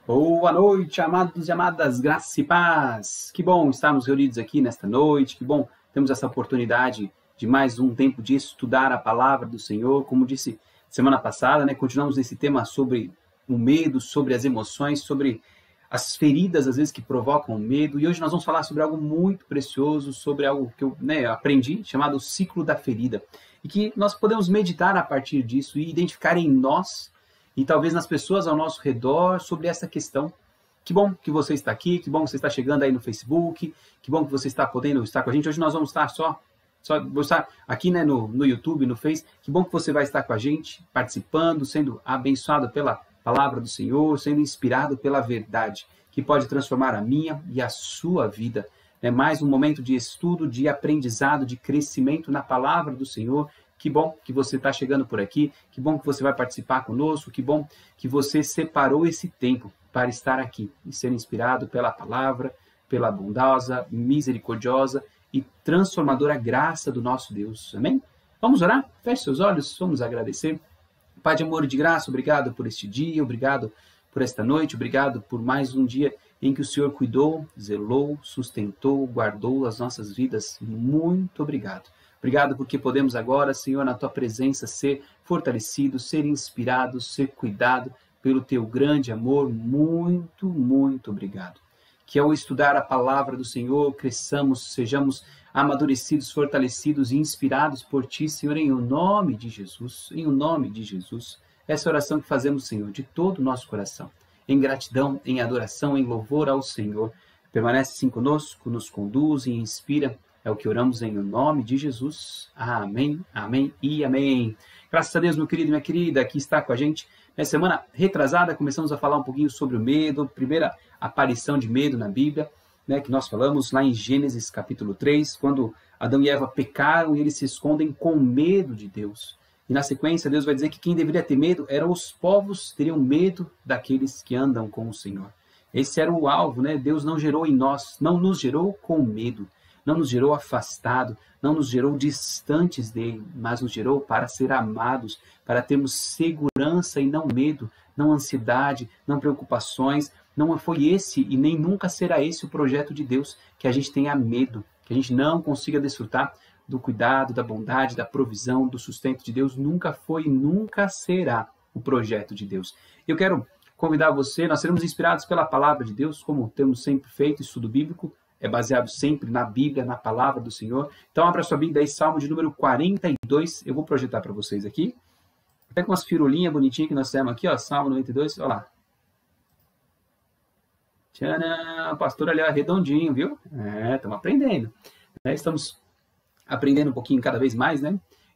Boa noite, amados e amadas, graça e paz. Que bom estarmos reunidos aqui nesta noite, que bom temos essa oportunidade de mais um tempo de estudar a palavra do Senhor. Como disse semana passada, continuamos nesse tema sobre o medo, sobre as emoções, sobre as feridas, às vezes, que provocam medo. E hoje nós vamos falar sobre algo muito precioso, sobre algo que eu aprendi, chamado ciclo da ferida. E que nós podemos meditar a partir disso e identificar em nós e talvez nas pessoas ao nosso redor sobre essa questão. Que bom que você está aqui, que bom que você está chegando aí no Facebook, que bom que você está podendo estar com a gente. Hoje nós vamos estar vou estar aqui no YouTube, no Face. Que bom que você vai estar com a gente, participando, sendo abençoado pela palavra do Senhor, sendo inspirado pela verdade, que pode transformar a minha e a sua vida. É mais um momento de estudo, de aprendizado, de crescimento na palavra do Senhor. Que bom que você está chegando por aqui, que bom que você vai participar conosco, que bom que você separou esse tempo para estar aqui e ser inspirado pela palavra, pela bondosa, misericordiosa e transformadora graça do nosso Deus. Amém? Vamos orar? Feche seus olhos, vamos agradecer. Pai de amor e de graça, obrigado por este dia, obrigado por esta noite, obrigado por mais um dia em que o Senhor cuidou, zelou, sustentou, guardou as nossas vidas. Muito obrigado. Obrigado porque podemos agora, Senhor, na Tua presença, ser fortalecidos, ser inspirados, ser cuidados pelo Teu grande amor. Muito, muito obrigado. Que ao estudar a palavra do Senhor, cresçamos, sejamos amadurecidos, fortalecidos e inspirados por Ti, Senhor, em o nome de Jesus, em o nome de Jesus. Essa oração que fazemos, Senhor, de todo o nosso coração, em gratidão, em adoração, em louvor ao Senhor. Permanece assim conosco, nos conduz e inspira. É o que oramos em nome de Jesus. Amém, amém e amém. Graças a Deus, meu querido e minha querida, que está com a gente. Na semana retrasada, começamos a falar um pouquinho sobre o medo, primeira aparição de medo na Bíblia, que nós falamos lá em Gênesis capítulo 3, quando Adão e Eva pecaram e eles se escondem com medo de Deus. E na sequência, Deus vai dizer que quem deveria ter medo eram os povos, teriam medo daqueles que andam com o Senhor. Esse era o alvo, Deus não gerou em nós, não nos gerou com medo. Não nos gerou afastado, não nos gerou distantes dele, mas nos gerou para ser amados, para termos segurança e não medo, não ansiedade, não preocupações. Não foi esse e nem nunca será esse o projeto de Deus, que a gente tenha medo, que a gente não consiga desfrutar do cuidado, da bondade, da provisão, do sustento de Deus. Nunca foi e nunca será o projeto de Deus. Eu quero convidar você, nós seremos inspirados pela palavra de Deus, como temos sempre feito, estudo bíblico, é baseado sempre na Bíblia, na palavra do Senhor. Então, abra sua Bíblia aí, Salmo de número 42. Eu vou projetar para vocês aqui. Até com umas firulinhas bonitinhas que nós temos aqui, ó, Salmo 92, olha lá. Tcharam, o pastor ali, ó, redondinho, viu? Estamos aprendendo. Estamos aprendendo um pouquinho cada vez mais,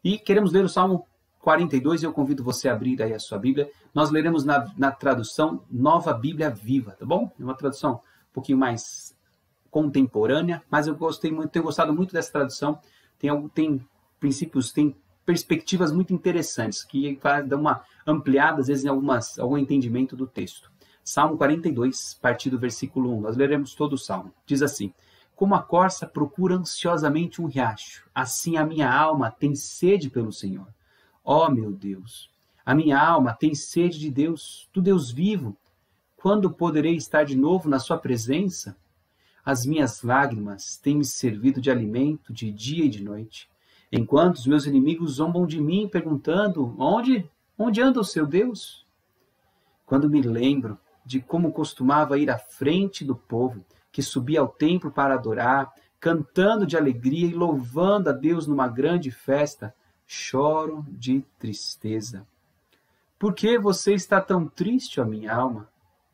E queremos ler o Salmo 42 e eu convido você a abrir aí a sua Bíblia. Nós leremos na tradução Nova Bíblia Viva, tá bom? É uma tradução um pouquinho mais contemporânea, mas eu tenho gostado muito dessa tradução. Tem princípios, tem perspectivas muito interessantes que dão uma ampliada, às vezes, em algum entendimento do texto. Salmo 42, a partir do versículo 1. Nós leremos todo o Salmo. Diz assim: como a corça procura ansiosamente um riacho, assim a minha alma tem sede pelo Senhor. Ó meu Deus, a minha alma tem sede de Deus, do Deus vivo. Quando poderei estar de novo na sua presença? As minhas lágrimas têm me servido de alimento de dia e de noite, enquanto os meus inimigos zombam de mim, perguntando: onde anda o seu Deus? Quando me lembro de como costumava ir à frente do povo, que subia ao templo para adorar, cantando de alegria e louvando a Deus numa grande festa, choro de tristeza. Por que você está tão triste, ó minha alma?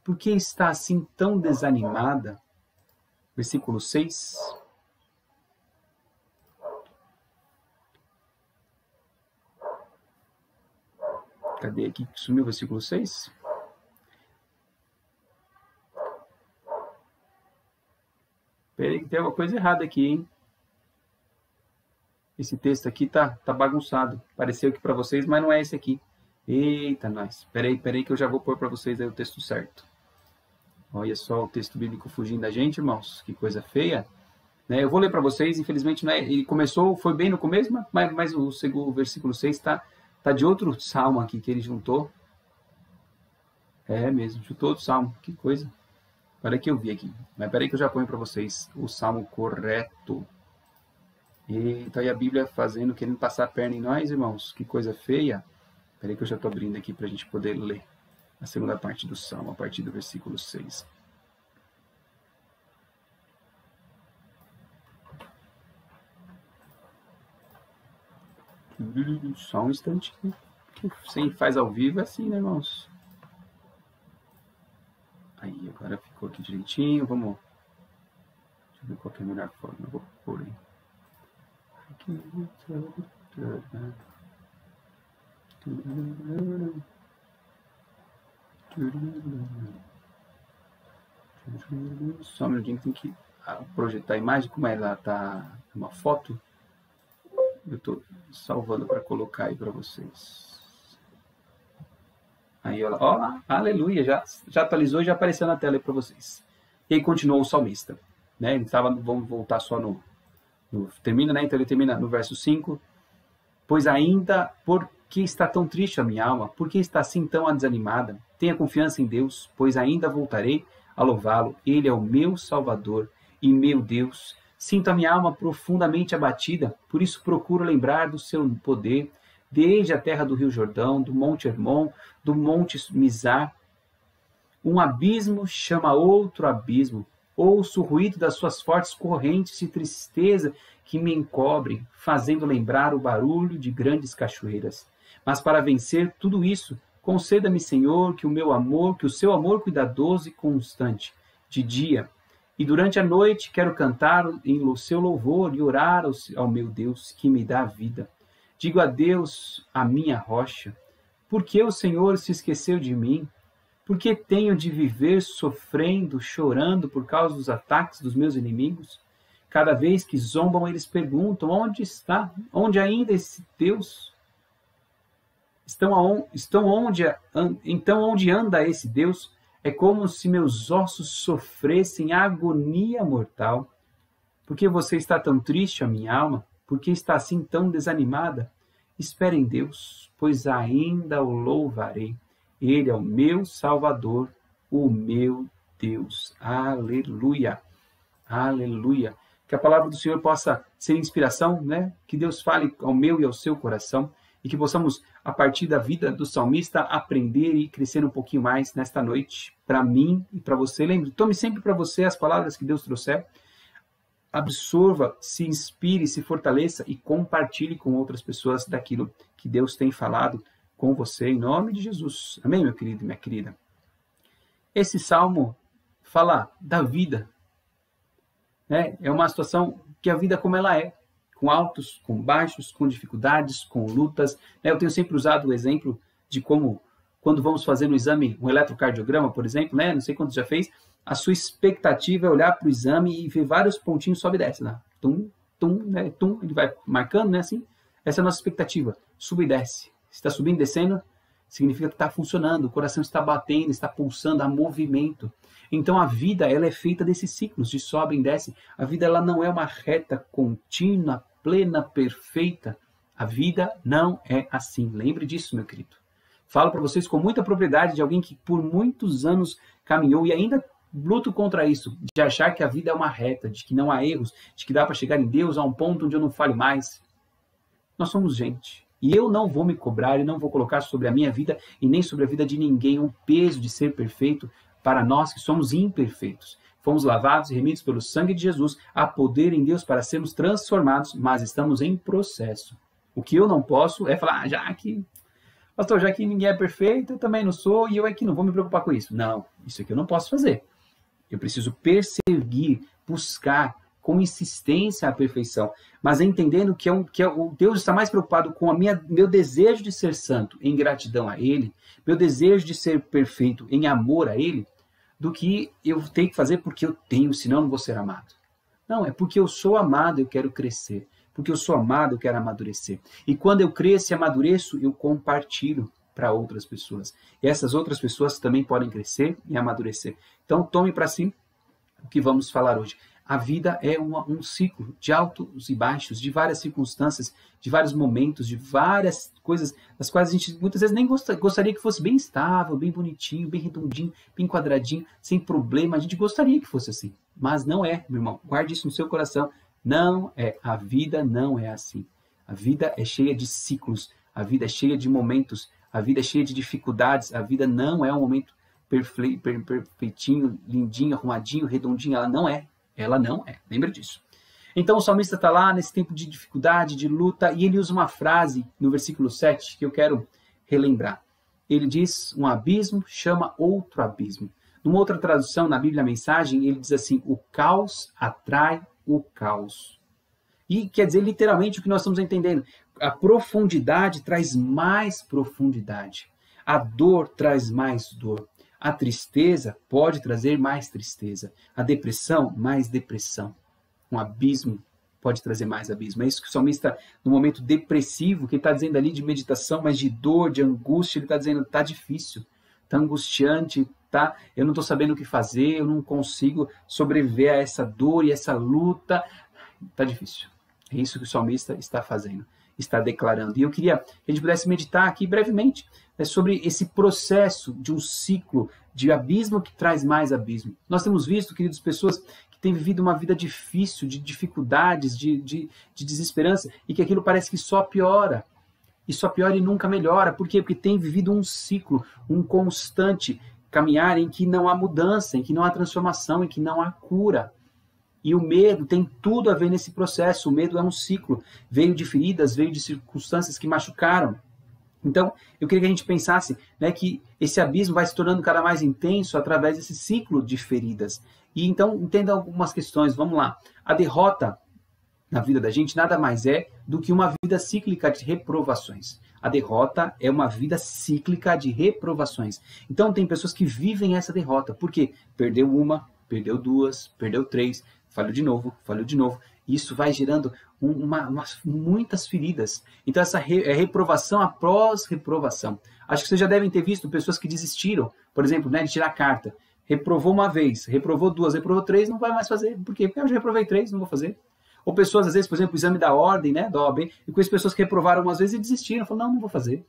Por que está assim tão desanimada? Versículo 6. Cadê aqui que sumiu o versículo 6? Peraí que tem uma coisa errada aqui, hein? Esse texto aqui tá bagunçado. Pareceu aqui para vocês, mas não é esse aqui. Eita, nós. Peraí que eu já vou pôr para vocês aí o texto certo. Olha só o texto bíblico fugindo da gente, irmãos. Que coisa feia. Eu vou ler para vocês, infelizmente, ele começou, foi bem no começo, mas o versículo 6 tá de outro salmo aqui que ele juntou. É mesmo, chutou o salmo, que coisa. Peraí que eu vi aqui, mas peraí que eu já ponho para vocês o salmo correto. Eita, e a Bíblia querendo passar a perna em nós, irmãos, que coisa feia. Peraí que eu já estou abrindo aqui para a gente poder ler a segunda parte do salmo, a partir do versículo 6. Só um instantinho. Sem faz ao vivo é assim, né, irmãos? Aí, agora ficou aqui direitinho. Vamos. Deixa eu ver qual que é a melhor forma. Eu vou pôr aí. Só um minutinho que tem que projetar a imagem. Como ela tá uma foto, eu estou salvando para colocar aí para vocês. Aí, ó, aleluia, já atualizou e já apareceu na tela aí para vocês. E aí continuou o salmista, né? Ele estava, vamos voltar só termina, né? Então ele termina no verso 5. Pois ainda, por que está tão triste a minha alma? Por que está assim tão desanimada? Tenha confiança em Deus, pois ainda voltarei a louvá-lo. Ele é o meu Salvador e meu Deus. Sinto a minha alma profundamente abatida, por isso procuro lembrar do seu poder, desde a terra do rio Jordão, do monte Hermon, do monte Mizar. Um abismo chama outro abismo. Ouço o ruído das suas fortes correntes de tristeza que me encobrem, fazendo lembrar o barulho de grandes cachoeiras. Mas para vencer tudo isso, conceda-me, Senhor, que o seu amor cuidadoso e constante, de dia e durante a noite, quero cantar em seu louvor e orar ao meu Deus, que me dá vida. Digo a Deus, a minha rocha, por que o Senhor se esqueceu de mim? Por que tenho de viver sofrendo, chorando por causa dos ataques dos meus inimigos? Cada vez que zombam, eles perguntam, onde está? Onde ainda esse Deus? Então onde anda esse Deus? É como se meus ossos sofressem agonia mortal. Por que você está tão triste, a minha alma? Por que está assim tão desanimada? Espere em Deus, pois ainda o louvarei. Ele é o meu Salvador, o meu Deus. Aleluia. Aleluia. Que a palavra do Senhor possa ser inspiração, né? Que Deus fale ao meu e ao seu coração e que possamos, a partir da vida do salmista, aprender e crescer um pouquinho mais nesta noite, para mim e para você. Lembre, tome sempre para você as palavras que Deus trouxer, absorva, se inspire, se fortaleça e compartilhe com outras pessoas daquilo que Deus tem falado com você, em nome de Jesus. Amém, meu querido e minha querida? Esse salmo fala da vida, né? É uma situação que a vida como ela é, com altos, com baixos, com dificuldades, com lutas. Eu tenho sempre usado o exemplo de como, quando vamos fazer um exame, um eletrocardiograma, por exemplo, né? Não sei quantos já fez, a sua expectativa é olhar para o exame e ver vários pontinhos, sobe e desce, né? Tum, tum, né? Tum, ele vai marcando, né? Assim, essa é a nossa expectativa, sube e desce. Se está subindo e descendo, significa que está funcionando, o coração está batendo, está pulsando, há movimento. Então a vida, ela é feita desses ciclos de sobe e desce. A vida, ela não é uma reta contínua, plena, perfeita. A vida não é assim. Lembre disso, meu querido. Falo para vocês com muita propriedade de alguém que por muitos anos caminhou e ainda luto contra isso, de achar que a vida é uma reta, de que não há erros, de que dá para chegar em Deus a um ponto onde eu não fale mais. Nós somos gente. E eu não vou me cobrar e não vou colocar sobre a minha vida e nem sobre a vida de ninguém um peso de ser perfeito para nós que somos imperfeitos. Fomos lavados e remidos pelo sangue de Jesus, há poder em Deus para sermos transformados, mas estamos em processo. O que eu não posso é falar, já que ninguém é perfeito, eu também não sou e eu aqui não vou me preocupar com isso. Não, isso aqui eu não posso fazer. Eu preciso perseguir, buscar com insistência a perfeição, mas entendendo que o Deus está mais preocupado com meu desejo de ser santo em gratidão a Ele, meu desejo de ser perfeito em amor a Ele, do que eu tenho que fazer porque eu tenho, senão eu não vou ser amado. Não, é porque eu sou amado, eu quero crescer. Porque eu sou amado, eu quero amadurecer. E quando eu cresço e amadureço, eu compartilho para outras pessoas. E essas outras pessoas também podem crescer e amadurecer. Então, tome para si o que vamos falar hoje. A vida é um ciclo de altos e baixos, de várias circunstâncias, de vários momentos, de várias coisas, das quais a gente muitas vezes nem gostaria que fosse bem estável, bem bonitinho, bem redondinho, bem quadradinho, sem problema. A gente gostaria que fosse assim, mas não é, meu irmão. Guarde isso no seu coração. Não é. A vida não é assim. A vida é cheia de ciclos, a vida é cheia de momentos, a vida é cheia de dificuldades, a vida não é um momento perfeitinho, lindinho, arrumadinho, redondinho. Ela não é. Ela não é. Lembra disso. Então o salmista está lá nesse tempo de dificuldade, de luta, e ele usa uma frase no versículo 7 que eu quero relembrar. Ele diz, um abismo chama outro abismo. Numa outra tradução, na Bíblia a Mensagem, ele diz assim, o caos atrai o caos. E quer dizer literalmente o que nós estamos entendendo. A profundidade traz mais profundidade. A dor traz mais dor. A tristeza pode trazer mais tristeza. A depressão, mais depressão. Um abismo pode trazer mais abismo. É isso que o salmista, no momento depressivo, que ele está dizendo ali de meditação, mas de dor, de angústia, ele está dizendo, está difícil, está angustiante, tá? Eu não estou sabendo o que fazer, eu não consigo sobreviver a essa dor e essa luta. Está difícil. É isso que o salmista está fazendo, está declarando. E eu queria que a gente pudesse meditar aqui brevemente sobre esse processo de um ciclo de abismo que traz mais abismo. Nós temos visto, queridos, pessoas que têm vivido uma vida difícil, de dificuldades, de desesperança, e que aquilo parece que só piora. E só piora e nunca melhora. Por quê? Porque tem vivido um ciclo, um constante caminhar em que não há mudança, em que não há transformação, em que não há cura. E o medo tem tudo a ver nesse processo. O medo é um ciclo. Veio de feridas, veio de circunstâncias que machucaram. Então, eu queria que a gente pensasse, né, que esse abismo vai se tornando cada mais intenso através desse ciclo de feridas. E então, entenda algumas questões. Vamos lá. A derrota na vida da gente nada mais é do que uma vida cíclica de reprovações. A derrota é uma vida cíclica de reprovações. Então, tem pessoas que vivem essa derrota. Por quê? Perdeu uma, perdeu duas, perdeu três, falhou de novo, falhou de novo. E isso vai gerando muitas feridas. Então, essa reprovação após reprovação. Acho que vocês já devem ter visto pessoas que desistiram, por exemplo, né, de tirar carta. Reprovou uma vez, reprovou duas, reprovou três, não vai mais fazer. Por quê? Porque eu já reprovei três, não vou fazer. Ou pessoas, às vezes, por exemplo, o exame da ordem, né, da OAB, e conheço pessoas que reprovaram umas vezes e desistiram. Falaram, não vou fazer.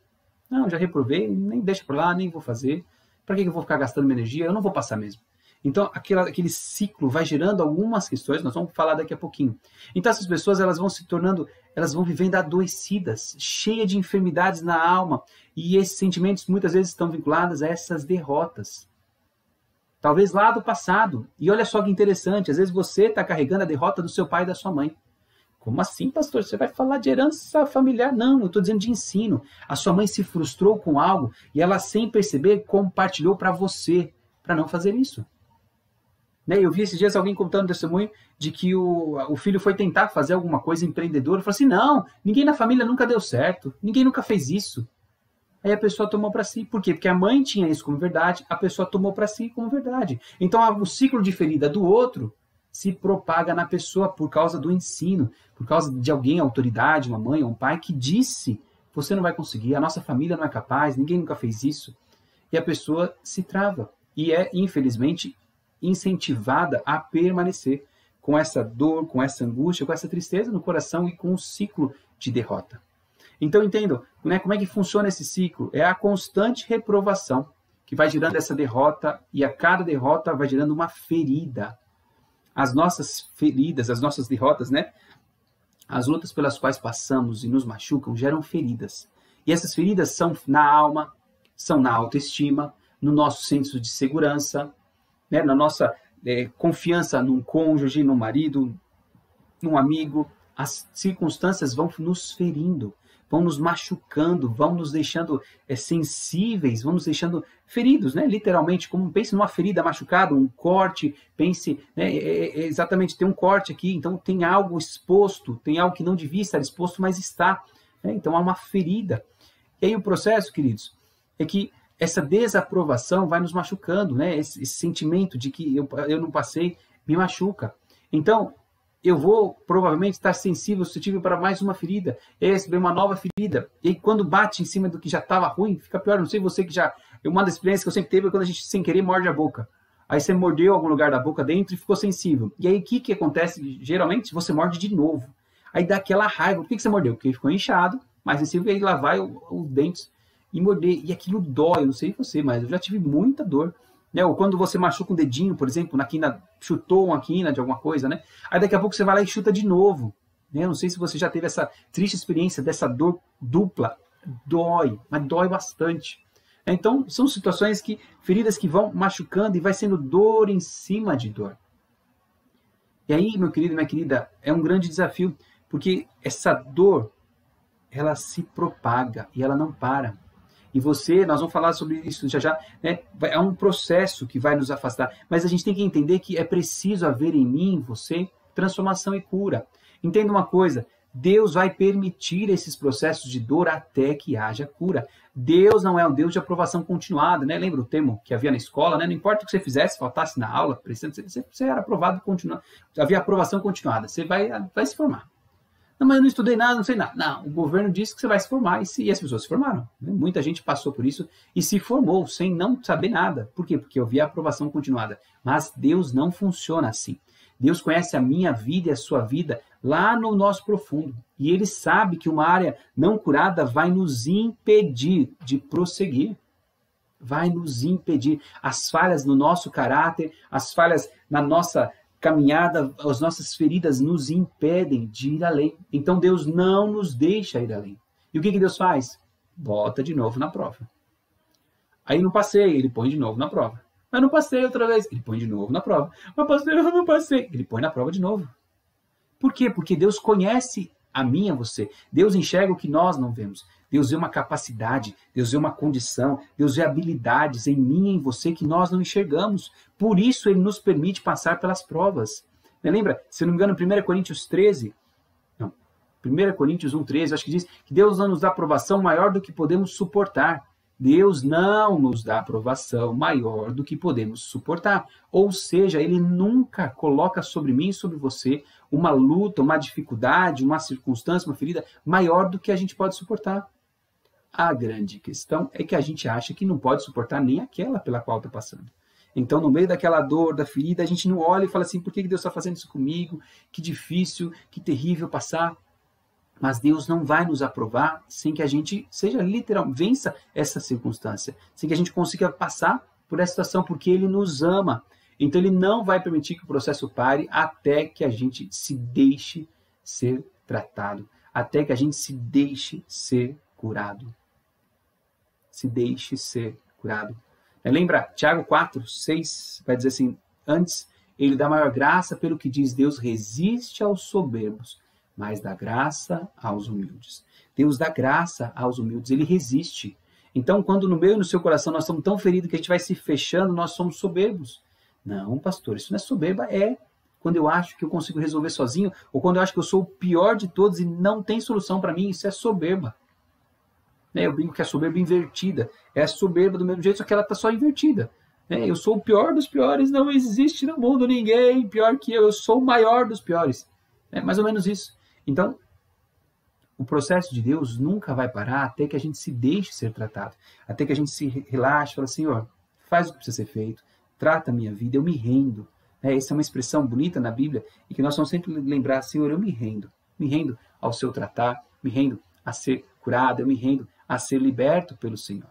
Não, já reprovei, nem deixa por lá, nem vou fazer. Para que eu vou ficar gastando minha energia? Eu não vou passar mesmo. Então, aquele ciclo vai gerando algumas questões, nós vamos falar daqui a pouquinho. Então, essas pessoas, elas vão se tornando, elas vão vivendo adoecidas, cheias de enfermidades na alma, e esses sentimentos muitas vezes estão vinculados a essas derrotas. Talvez lá do passado. E olha só que interessante, às vezes você está carregando a derrota do seu pai e da sua mãe. Como assim, pastor? Você vai falar de herança familiar? Não, eu estou dizendo de ensino. A sua mãe se frustrou com algo e ela, sem perceber, compartilhou para você, para não fazer isso. Eu vi esses dias alguém contando testemunho de que o filho foi tentar fazer alguma coisa empreendedora. Falou assim, não, ninguém na família nunca deu certo, ninguém nunca fez isso. Aí a pessoa tomou para si. Por quê? Porque a mãe tinha isso como verdade, a pessoa tomou para si como verdade. Então o ciclo de ferida do outro se propaga na pessoa por causa do ensino, por causa de alguém, autoridade, uma mãe ou um pai, que disse, você não vai conseguir, a nossa família não é capaz, ninguém nunca fez isso. E a pessoa se trava. E é, infelizmente, incentivada a permanecer com essa dor, com essa angústia, com essa tristeza no coração e com um ciclo de derrota. Então entendam, né, como é que funciona esse ciclo? É a constante reprovação que vai gerando essa derrota e a cada derrota vai gerando uma ferida. As nossas feridas, as nossas derrotas, né, as lutas pelas quais passamos e nos machucam geram feridas. E essas feridas são na alma, são na autoestima, no nosso senso de segurança, né, na nossa confiança num cônjuge, num marido, num amigo. As circunstâncias vão nos ferindo, vão nos machucando, vão nos deixando sensíveis, vão nos deixando feridos, né? Literalmente, como pense numa ferida machucada, um corte, pense, né, exatamente, tem um corte aqui, então tem algo exposto, tem algo que não devia estar exposto, mas está, né? Então há uma ferida. E aí o processo, queridos, é que essa desaprovação vai nos machucando, né? Esse sentimento de que eu não passei me machuca. Então, eu vou provavelmente estar sensível, suscetível para mais uma ferida, e receber uma nova ferida. E aí, quando bate em cima do que já estava ruim, fica pior. Não sei você que já... Uma das experiências que eu sempre teve é quando a gente, sem querer, morde a boca. Aí você mordeu algum lugar da boca dentro e ficou sensível. E aí o que acontece? Geralmente você morde de novo. Aí dá aquela raiva. Por que você mordeu? Porque ficou inchado, mais sensível, e aí lá vai os dentes e morder. E aquilo dói, eu não sei você, mas eu já tive muita dor. Né? Ou quando você machuca um dedinho, por exemplo, na quina, chutou uma quina de alguma coisa, né? Aí daqui a pouco você vai lá e chuta de novo. Né? Eu não sei se você já teve essa triste experiência dessa dor dupla. Dói, mas dói bastante. Então, são situações feridas que vão machucando e vai sendo dor em cima de dor. E aí, meu querido, minha querida, é um grande desafio, porque essa dor, ela se propaga e ela não para. E nós vamos falar sobre isso já, né? É um processo que vai nos afastar, mas a gente tem que entender que é preciso haver em mim, em você, transformação e cura. Entenda uma coisa, Deus vai permitir esses processos de dor até que haja cura. Deus não é um Deus de aprovação continuada, né? Lembra o termo que havia na escola, né? Não importa o que você fizesse, faltasse na aula, você era aprovado continuado. Havia aprovação continuada, você vai se formar. Não, mas eu não estudei nada, não sei nada. Não, o governo disse que você vai se formar e as pessoas se formaram. Né? Muita gente passou por isso e se formou sem não saber nada. Por quê? Porque havia aprovação continuada. Mas Deus não funciona assim. Deus conhece a minha vida e a sua vida lá no nosso profundo. E Ele sabe que uma área não curada vai nos impedir de prosseguir. Vai nos impedir. As falhas no nosso caráter, as falhas na nossa caminhada, as nossas feridas nos impedem de ir além. Então Deus não nos deixa ir além. E o que Deus faz? Bota de novo na prova. Aí não passei, Ele põe de novo na prova. Mas não passei outra vez, Ele põe de novo na prova. Mas passei, eu não passei, Ele põe na prova de novo. Por quê? Porque Deus conhece a mim e a você. Deus enxerga o que nós não vemos. Deus vê uma capacidade, Deus vê uma condição, Deus vê habilidades em mim e em você que nós não enxergamos. Por isso Ele nos permite passar pelas provas. Lembra, se não me engano, 1 Coríntios 13, não, 1 Coríntios 1,13, acho que diz que Deus não nos dá aprovação maior do que podemos suportar. Deus não nos dá aprovação maior do que podemos suportar. Ou seja, Ele nunca coloca sobre mim e sobre você uma luta, uma dificuldade, uma circunstância, uma ferida maior do que a gente pode suportar. A grande questão é que a gente acha que não pode suportar nem aquela pela qual está passando. Então, no meio daquela dor, da ferida, a gente não olha e fala assim, por que Deus está fazendo isso comigo? Que difícil, que terrível passar. Mas Deus não vai nos aprovar sem que a gente seja literalmente, vença essa circunstância, sem que a gente consiga passar por essa situação, porque Ele nos ama. Então Ele não vai permitir que o processo pare até que a gente se deixe ser tratado, até que a gente se deixe ser curado. Se deixe ser curado. Lembra, Tiago 4, 6, vai dizer assim, antes Ele dá maior graça pelo que diz, Deus resiste aos soberbos, mas dá graça aos humildes. Deus dá graça aos humildes, Ele resiste. Então, quando no meio e no seu coração nós estamos tão feridos que a gente vai se fechando, nós somos soberbos. Não, pastor, isso não é soberba, é quando eu acho que eu consigo resolver sozinho, ou quando eu acho que eu sou o pior de todos e não tem solução para mim, isso é soberba. Eu brinco que é soberba invertida. É a soberba do mesmo jeito, só que ela está só invertida. Eu sou o pior dos piores, não existe no mundo ninguém pior que eu sou o maior dos piores. É mais ou menos isso. Então, o processo de Deus nunca vai parar até que a gente se deixe ser tratado. Até que a gente se relaxe, fala, Senhor, faz o que precisa ser feito, trata a minha vida, eu me rendo. Essa é uma expressão bonita na Bíblia e que nós vamos sempre lembrar, Senhor, eu me rendo ao seu tratar, me rendo a ser curado, eu me rendo a ser liberto pelo Senhor.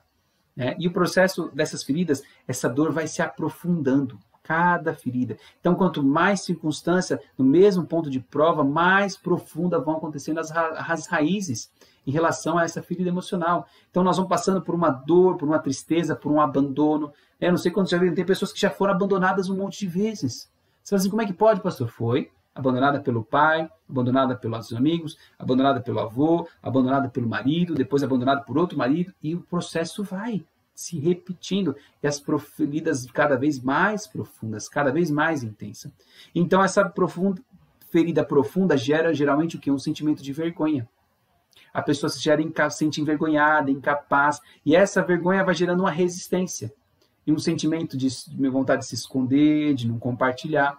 E o processo dessas feridas, essa dor vai se aprofundando, cada ferida. Então, quanto mais circunstância, no mesmo ponto de prova, mais profunda vão acontecendo as raízes em relação a essa ferida emocional. Então, nós vamos passando por uma dor, por uma tristeza, por um abandono. Não sei quantos já viram, tem pessoas que já foram abandonadas um monte de vezes. Você fala assim, como é que pode, pastor? Foi abandonada pelo pai, abandonada pelos amigos, abandonada pelo avô, abandonada pelo marido, depois abandonada por outro marido, e o processo vai se repetindo, e as feridas cada vez mais profundas, cada vez mais intensas. Então, essa ferida profunda gera geralmente o quê? Um sentimento de vergonha. A pessoa se sente envergonhada, incapaz, e essa vergonha vai gerando uma resistência, e um sentimento de vontade de se esconder, de não compartilhar.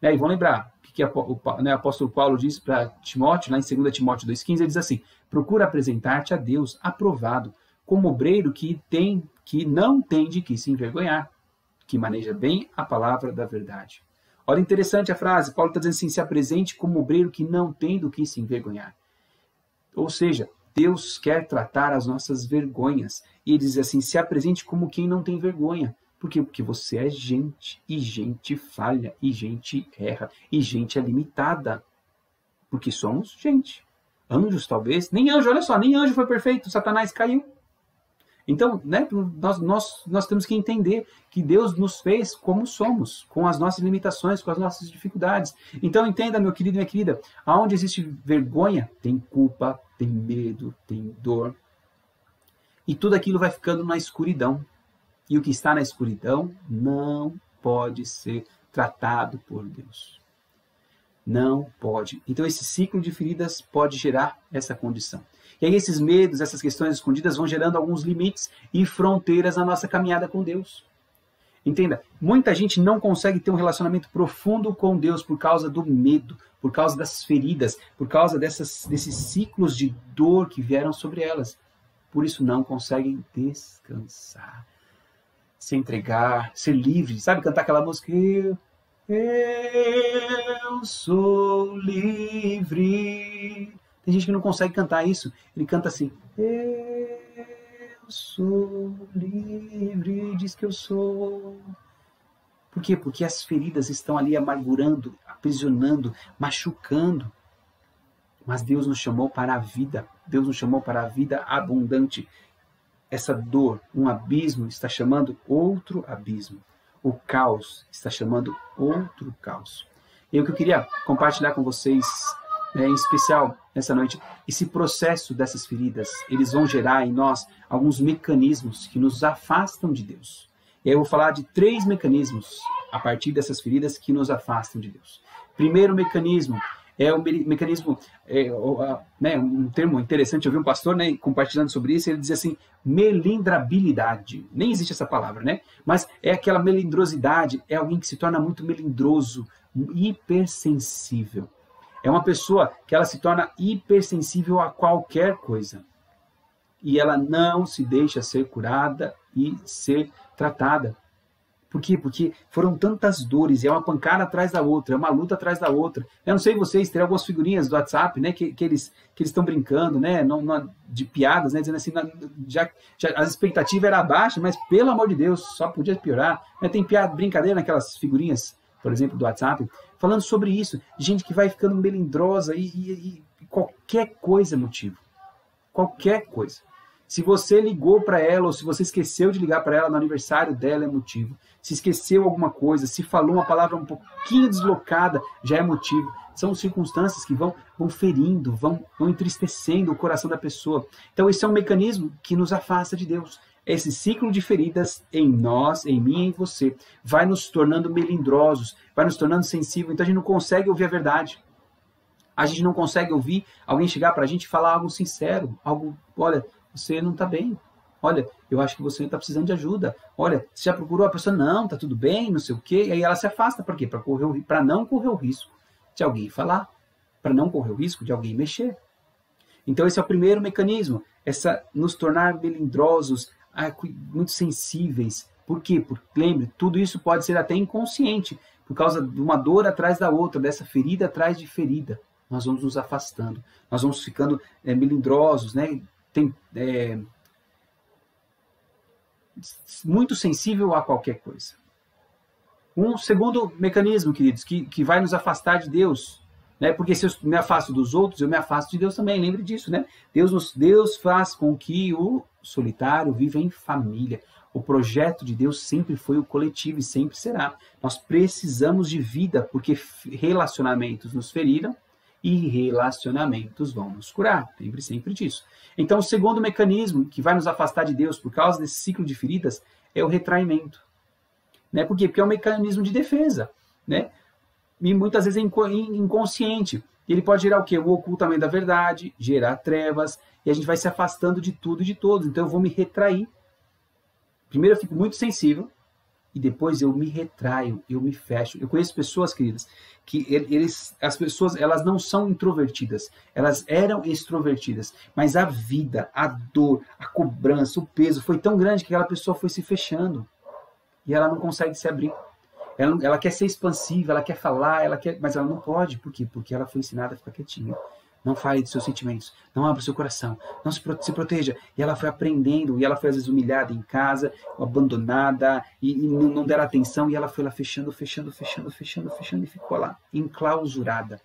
E vamos lembrar, o que o apóstolo Paulo diz para Timóteo, lá em 2 Timóteo 2,15, ele diz assim, procura apresentar-te a Deus aprovado, como obreiro que não tem de que se envergonhar. que maneja bem a palavra da verdade. Olha, interessante a frase. Paulo está dizendo assim, se apresente como obreiro que não tem do que se envergonhar. Ou seja, Deus quer tratar as nossas vergonhas. E ele diz assim, se apresente como quem não tem vergonha. Por quê? Porque você é gente, e gente falha, e gente erra, e gente é limitada. Porque somos gente. Anjos, talvez. Nem anjo, olha só, nem anjo foi perfeito. Satanás caiu. Então, né, nós temos que entender que Deus nos fez como somos, com as nossas limitações, com as nossas dificuldades. Então, entenda, meu querido e minha querida, aonde existe vergonha, tem culpa, tem medo, tem dor. E tudo aquilo vai ficando na escuridão. E o que está na escuridão não pode ser tratado por Deus. Não pode. Então, esse ciclo de feridas pode gerar essa condição. E aí esses medos, essas questões escondidas vão gerando alguns limites e fronteiras na nossa caminhada com Deus. Entenda, muita gente não consegue ter um relacionamento profundo com Deus por causa do medo, por causa das feridas, por causa desses ciclos de dor que vieram sobre elas. Por isso não conseguem descansar, se entregar, ser livre. Sabe cantar aquela música? Eu sou livre. Tem gente que não consegue cantar isso. Ele canta assim, eu sou livre, diz que eu sou. Por quê? Porque as feridas estão ali amargurando, aprisionando, machucando. Mas Deus nos chamou para a vida. Deus nos chamou para a vida abundante. Essa dor, um abismo, está chamando outro abismo. O caos está chamando outro caos. E o que eu queria compartilhar com vocês, em especial nessa noite, esse processo dessas feridas, eles vão gerar em nós alguns mecanismos que nos afastam de Deus. E aí eu vou falar de 3 mecanismos a partir dessas feridas que nos afastam de Deus. Primeiro mecanismo é o mecanismo, um termo interessante, eu vi um pastor, compartilhando sobre isso, ele diz assim, melindrabilidade. Nem existe essa palavra, né? Mas é aquela melindrosidade, é alguém que se torna muito melindroso, hipersensível. É uma pessoa que ela se torna hipersensível a qualquer coisa. E ela não se deixa ser curada e ser tratada. Por quê? Porque foram tantas dores, é uma pancada atrás da outra, é uma luta atrás da outra. Eu não sei vocês, tem algumas figurinhas do WhatsApp, né, que eles estão brincando, né, de piadas, né, dizendo assim, já as expectativas eram baixas, mas pelo amor de Deus, só podia piorar. Tem piada, brincadeira naquelas figurinhas, por exemplo, do WhatsApp, falando sobre isso, gente que vai ficando melindrosa e qualquer coisa é motivo. Qualquer coisa. Se você ligou para ela ou se você esqueceu de ligar para ela no aniversário dela é motivo. Se esqueceu alguma coisa, se falou uma palavra um pouquinho deslocada, já é motivo. São circunstâncias que vão ferindo, vão entristecendo o coração da pessoa. Então esse é um mecanismo que nos afasta de Deus. Esse ciclo de feridas em nós, em mim e em você, vai nos tornando melindrosos, vai nos tornando sensíveis. Então a gente não consegue ouvir a verdade. A gente não consegue ouvir alguém chegar para a gente e falar algo sincero, algo, olha, você não está bem. Olha, eu acho que você está precisando de ajuda. Olha, você já procurou a pessoa? Não, está tudo bem, não sei o quê. E aí ela se afasta. Por quê? Para não correr o risco de alguém falar. Para não correr o risco de alguém mexer. Então esse é o primeiro mecanismo. Nos tornar melindrosos, muito sensíveis. Por quê? Porque, lembre, tudo isso pode ser até inconsciente. Por causa de uma dor atrás da outra, dessa ferida atrás de ferida. Nós vamos nos afastando. Nós vamos ficando melindrosos, né? Muito sensível a qualquer coisa. Um segundo mecanismo, queridos, que vai nos afastar de Deus, né? Porque se eu me afasto dos outros, eu me afasto de Deus também, lembre disso, né? Deus faz com que o solitário viva em família. O projeto de Deus sempre foi o coletivo e sempre será. Nós precisamos de vida, porque relacionamentos nos feriram, e relacionamentos vão nos curar. Lembre sempre disso. Então, o segundo mecanismo que vai nos afastar de Deus por causa desse ciclo de feridas é o retraimento. Né? Por quê? Porque é um mecanismo de defesa. Né? E muitas vezes é inconsciente. Ele pode gerar o quê? O ocultamento da verdade, gerar trevas, e a gente vai se afastando de tudo e de todos. Então, eu vou me retrair. Primeiro, eu fico muito sensível, e depois eu me retraio, eu me fecho. Eu conheço pessoas, queridas, que as pessoas elas não são introvertidas, elas eram extrovertidas, mas a vida, a dor, a cobrança, o peso foi tão grande que aquela pessoa foi se fechando. e ela não consegue se abrir. Ela quer ser expansiva, ela quer falar, mas ela não pode. Por quê? Porque ela foi ensinada a ficar quietinha. Não fale dos seus sentimentos, não abra o seu coração, não se proteja. E ela foi aprendendo, e ela foi às vezes humilhada em casa, abandonada, e não deram atenção, e ela foi lá fechando, e ficou lá, enclausurada.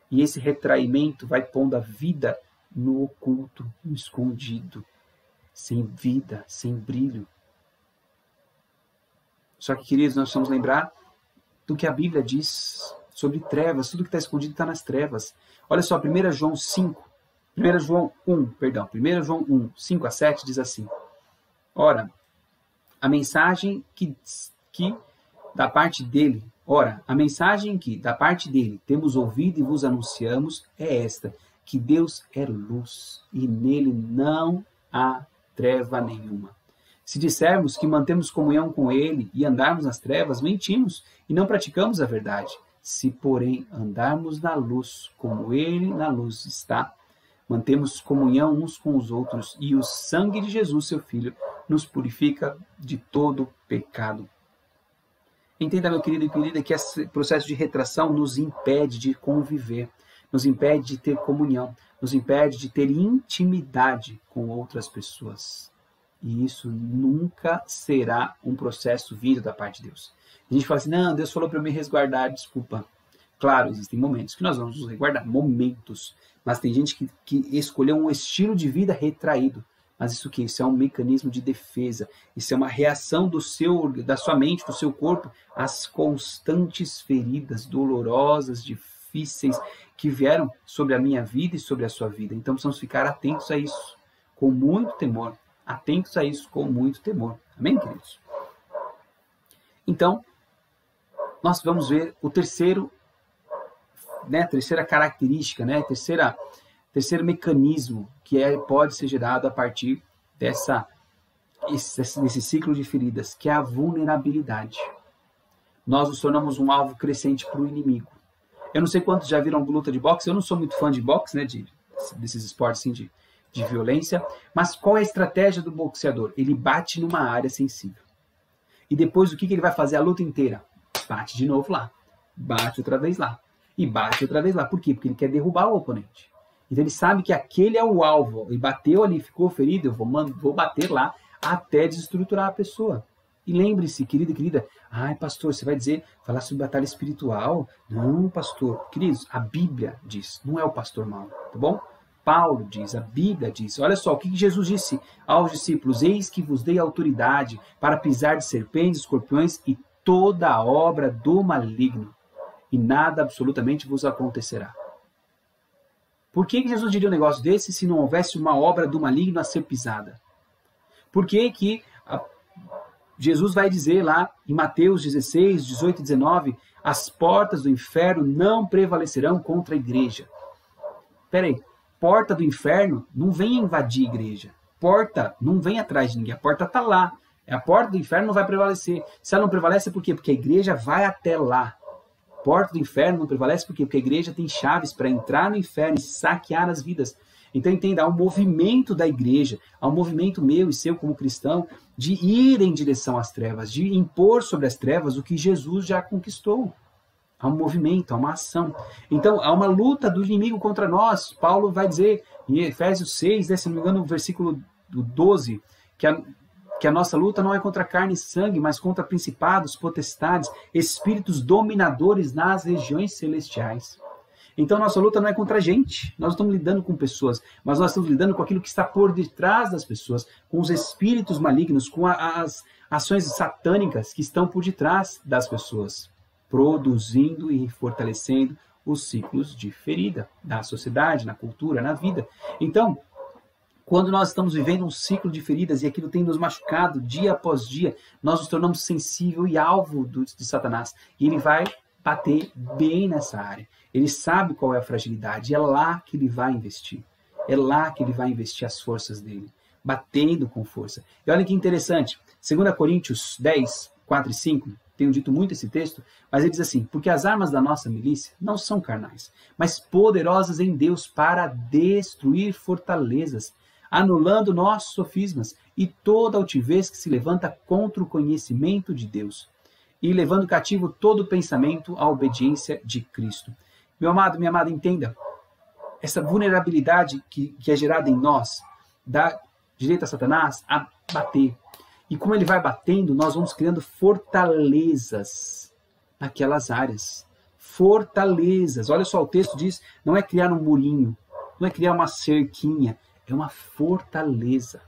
E esse retraimento vai pondo a vida no oculto, no escondido, sem vida, sem brilho. Só que, queridos, nós precisamos lembrar do que a Bíblia diz sobre trevas. Tudo que está escondido está nas trevas. Olha só, 1 João 1, 5 a 7 diz assim: Ora, a mensagem que da parte dele temos ouvido e vos anunciamos é esta, que Deus é luz e nele não há treva nenhuma. Se dissermos que mantemos comunhão com ele e andarmos nas trevas, mentimos e não praticamos a verdade. Se, porém, andarmos na luz, como ele na luz está, mantemos comunhão uns com os outros, e o sangue de Jesus, seu Filho, nos purifica de todo pecado. Entenda, meu querido e querida, que esse processo de retração nos impede de conviver, nos impede de ter comunhão, nos impede de ter intimidade com outras pessoas. E isso nunca será um processo vindo da parte de Deus. A gente fala assim, não, Deus falou para eu me resguardar, desculpa. Claro, existem momentos que nós vamos nos resguardar, momentos. Mas tem gente que escolheu um estilo de vida retraído. Mas isso que? Isso é um mecanismo de defesa. Isso é uma reação da sua mente, do seu corpo, às constantes feridas dolorosas, difíceis, que vieram sobre a minha vida e sobre a sua vida. Então precisamos ficar atentos a isso, com muito temor. Atentos a isso, com muito temor. Amém, queridos? Então, nós vamos ver o terceira característica, terceiro mecanismo que pode ser gerado a partir desse ciclo de feridas, que é a vulnerabilidade. Nós nos tornamos um alvo crescente para o inimigo. Eu não sei quantos já viram luta de boxe, eu não sou muito fã de boxe, desses esportes assim, de violência, mas qual é a estratégia do boxeador? Ele bate numa área sensível. E depois o que ele vai fazer a luta inteira? Bate de novo lá, bate outra vez lá, e bate outra vez lá. Por quê? Porque ele quer derrubar o oponente. Então ele sabe que aquele é o alvo, e bateu ali, ficou ferido, eu vou bater lá até desestruturar a pessoa. E lembre-se, querido e querida, pastor, você vai falar sobre batalha espiritual? Não, pastor. Queridos, a Bíblia diz, não é o pastor Mauro, tá bom? Paulo diz, a Bíblia diz, olha só, o que Jesus disse aos discípulos, eis que vos dei autoridade para pisar de serpentes, escorpiões e toda a obra do maligno, e nada absolutamente vos acontecerá. Por que Jesus diria um negócio desse se não houvesse uma obra do maligno a ser pisada? Por que Jesus vai dizer lá em Mateus 16, 18 e 19, as portas do inferno não prevalecerão contra a igreja? Peraí, porta do inferno não vem invadir a igreja. Porta não vem atrás de ninguém, a porta está lá. A porta do inferno não vai prevalecer. Se ela não prevalece, por quê? Porque a igreja vai até lá. A porta do inferno não prevalece por quê? Porque a igreja tem chaves para entrar no inferno e saquear as vidas. Então entenda, há um movimento da igreja, há um movimento meu e seu como cristão de ir em direção às trevas, de impor sobre as trevas o que Jesus já conquistou. Há um movimento, há uma ação. Então há uma luta do inimigo contra nós. Paulo vai dizer em Efésios 6, se não me engano, no versículo 12, que a nossa luta não é contra carne e sangue, mas contra principados, potestades, espíritos dominadores nas regiões celestiais. Então nossa luta não é contra a gente, nós estamos lidando com pessoas, mas nós estamos lidando com aquilo que está por detrás das pessoas, com os espíritos malignos, com as ações satânicas que estão por detrás das pessoas, produzindo e fortalecendo os ciclos de ferida na sociedade, na cultura, na vida. Então, quando nós estamos vivendo um ciclo de feridas e aquilo tem nos machucado dia após dia, nós nos tornamos sensível e alvo de Satanás. E ele vai bater bem nessa área. Ele sabe qual é a fragilidade. É lá que ele vai investir. É lá que ele vai investir as forças dele. Batendo com força. E olha que interessante. 2 Coríntios 10, 4 e 5. Tenho dito muito esse texto, mas ele diz assim, porque as armas da nossa milícia não são carnais, mas poderosas em Deus para destruir fortalezas. anulando nossos sofismas e toda altivez que se levanta contra o conhecimento de Deus, e levando cativo todo pensamento à obediência de Cristo. Meu amado, minha amada, entenda, essa vulnerabilidade que é gerada em nós dá direito a Satanás a bater. E como ele vai batendo, nós vamos criando fortalezas naquelas áreas. Fortalezas. Olha só, o texto diz, não é criar um murinho, não é criar uma cerquinha, é uma fortaleza.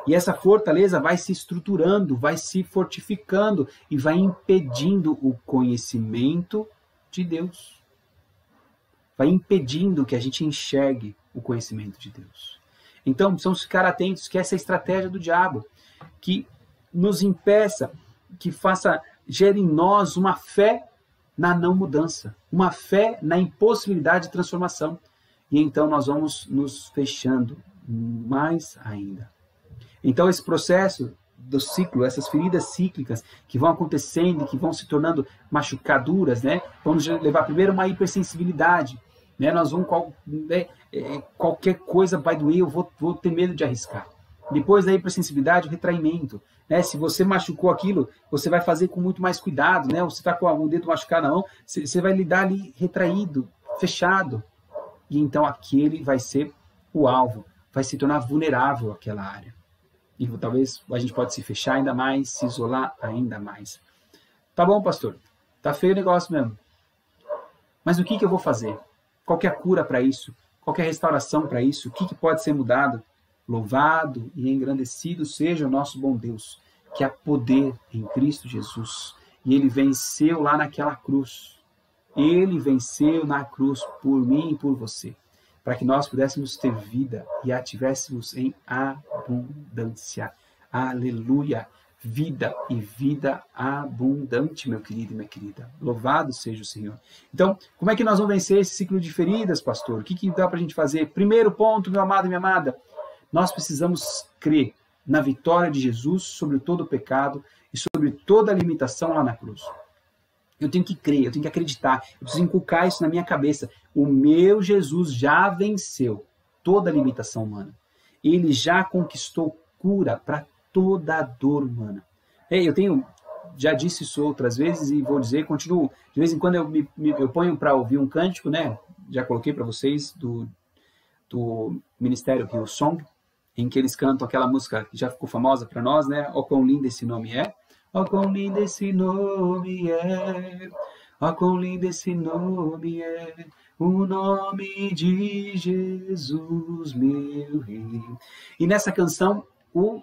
E essa fortaleza vai se estruturando, vai se fortificando e vai impedindo o conhecimento de Deus. Vai impedindo que a gente enxergue o conhecimento de Deus. Então, precisamos ficar atentos que essa é a estratégia do diabo, que nos impeça, que gere em nós uma fé na não mudança, uma fé na impossibilidade de transformação. E então nós vamos nos fechando mais ainda. Então esse processo do ciclo, essas feridas cíclicas que vão acontecendo e que vão se tornando machucaduras, né? Vamos levar primeiro uma hipersensibilidade, né? Nós vamos, qualquer coisa vai doer, eu vou ter medo de arriscar. Depois da hipersensibilidade, o retraimento. Né? Se você machucou aquilo, você vai fazer com muito mais cuidado, né? Você está com o dedo machucado na mão, você vai lidar ali retraído, fechado. E então aquele vai ser o alvo, vai se tornar vulnerável àquela área. E talvez a gente pode se fechar ainda mais, se isolar ainda mais. Tá bom, pastor? Tá feio o negócio mesmo. Mas o que eu vou fazer? Qual que é a cura para isso? Qual que é a restauração para isso? O que pode ser mudado? Louvado e engrandecido seja o nosso bom Deus, que há poder em Cristo Jesus. E Ele venceu lá naquela cruz. Ele venceu na cruz por mim e por você, para que nós pudéssemos ter vida e a tivéssemos em abundância. Aleluia! Vida e vida abundante, meu querido e minha querida. Louvado seja o Senhor. Então, como é que nós vamos vencer esse ciclo de feridas, pastor? O que dá para a gente fazer? Primeiro ponto, meu amado e minha amada, nós precisamos crer na vitória de Jesus sobre todo o pecado e sobre toda a limitação lá na cruz. Eu tenho que crer, eu tenho que acreditar, eu preciso inculcar isso na minha cabeça. O meu Jesus já venceu toda a limitação humana. Ele já conquistou cura para toda a dor humana. Já disse isso outras vezes e vou dizer, continuo. De vez em quando eu ponho para ouvir um cântico, né? Já coloquei para vocês do Ministério Hillsong, em que eles cantam aquela música que já ficou famosa para nós, né? Oh, quão lindo esse nome é. Oh, quão lindo esse nome é. Oh, quão lindo esse nome é. O nome de Jesus, meu rei. E nessa canção, o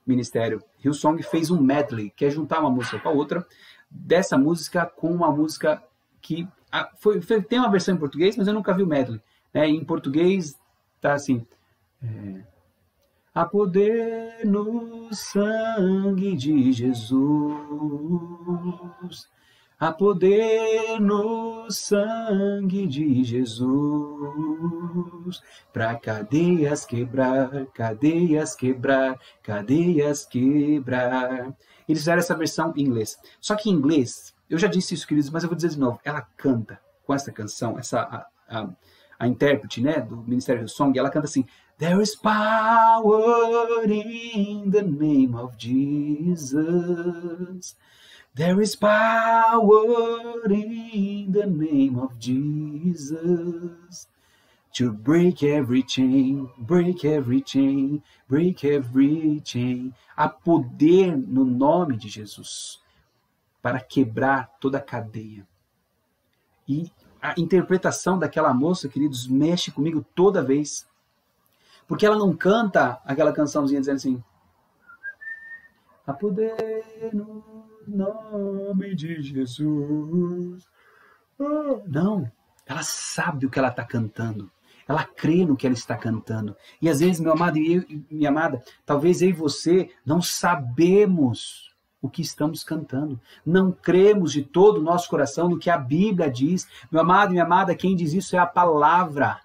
Ministério Hillsong fez um medley, que é juntar uma música com a outra, dessa música com uma música que tem uma versão em português, mas eu nunca vi o medley. Né? Em português tá assim: há poder no sangue de Jesus, há poder no sangue de Jesus, para cadeias quebrar, cadeias quebrar, cadeias quebrar. Eles fizeram essa versão em inglês. Só que em inglês, eu já disse isso, queridos, mas eu vou dizer de novo, ela canta com essa canção, a intérprete, né, do Ministério Hillsong, ela canta assim: There is power in the name of Jesus. There is power in the name of Jesus. To break every chain, break every chain, break every chain. Há poder no nome de Jesus para quebrar toda a cadeia. E a interpretação daquela moça, queridos, mexe comigo toda vez. Porque ela não canta aquela cançãozinha dizendo assim: há poder no nome de Jesus. Não, ela sabe o que ela está cantando. Ela crê no que ela está cantando. E às vezes, meu amado e minha amada, talvez eu e você não sabemos o que estamos cantando. Não cremos de todo o nosso coração no que a Bíblia diz. Meu amado e minha amada, quem diz isso é a palavra.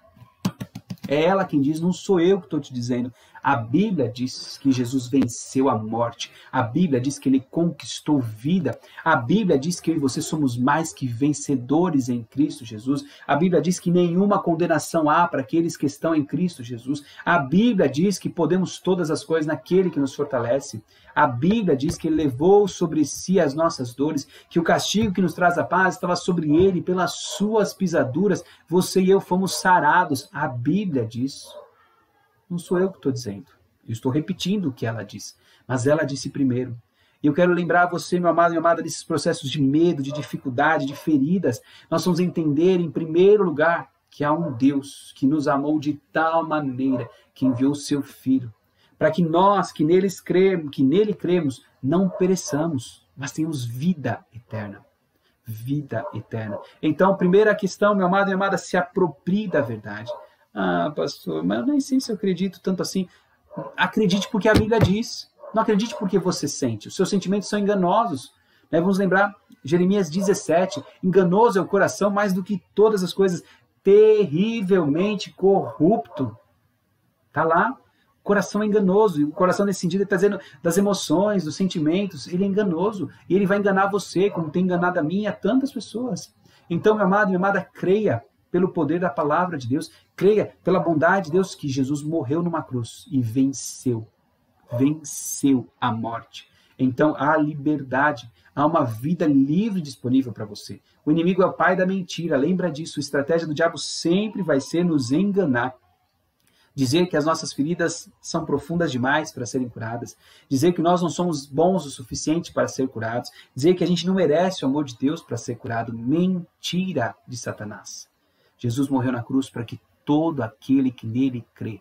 É ela quem diz, não sou eu que estou te dizendo. A Bíblia diz que Jesus venceu a morte. A Bíblia diz que ele conquistou vida. A Bíblia diz que eu e você somos mais que vencedores em Cristo Jesus. A Bíblia diz que nenhuma condenação há para aqueles que estão em Cristo Jesus. A Bíblia diz que podemos todas as coisas naquele que nos fortalece. A Bíblia diz que ele levou sobre si as nossas dores, que o castigo que nos traz a paz estava sobre ele, pelas suas pisaduras, você e eu fomos sarados. A Bíblia diz, não sou eu que estou dizendo, eu estou repetindo o que ela disse, mas ela disse primeiro. E eu quero lembrar você, meu amado e minha amada, desses processos de medo, de dificuldade, de feridas. Nós vamos entender, em primeiro lugar, que há um Deus que nos amou de tal maneira que enviou o seu Filho, para que nós, que nele cremos, não pereçamos, mas tenhamos vida eterna. Vida eterna. Então, primeira questão, meu amado e minha amada, se aproprie da verdade. Ah, pastor, mas eu nem sei se eu acredito tanto assim. Acredite porque a Bíblia diz. Não acredite porque você sente. Os seus sentimentos são enganosos. Vamos lembrar, Jeremias 17, enganoso é o coração mais do que todas as coisas, terrivelmente corrupto. Está lá. O coração é enganoso, e o coração nesse sentido está dizendo das emoções, dos sentimentos, ele é enganoso, e ele vai enganar você, como tem enganado a mim e a tantas pessoas. Então, meu amado e minha amada, creia pelo poder da palavra de Deus, creia pela bondade de Deus que Jesus morreu numa cruz e venceu a morte. Então, há liberdade, há uma vida livre disponível para você. O inimigo é o pai da mentira, lembra disso, a estratégia do diabo sempre vai ser nos enganar. Dizer que as nossas feridas são profundas demais para serem curadas. Dizer que nós não somos bons o suficiente para ser curados. Dizer que a gente não merece o amor de Deus para ser curado. Mentira de Satanás. Jesus morreu na cruz para que todo aquele que nele crê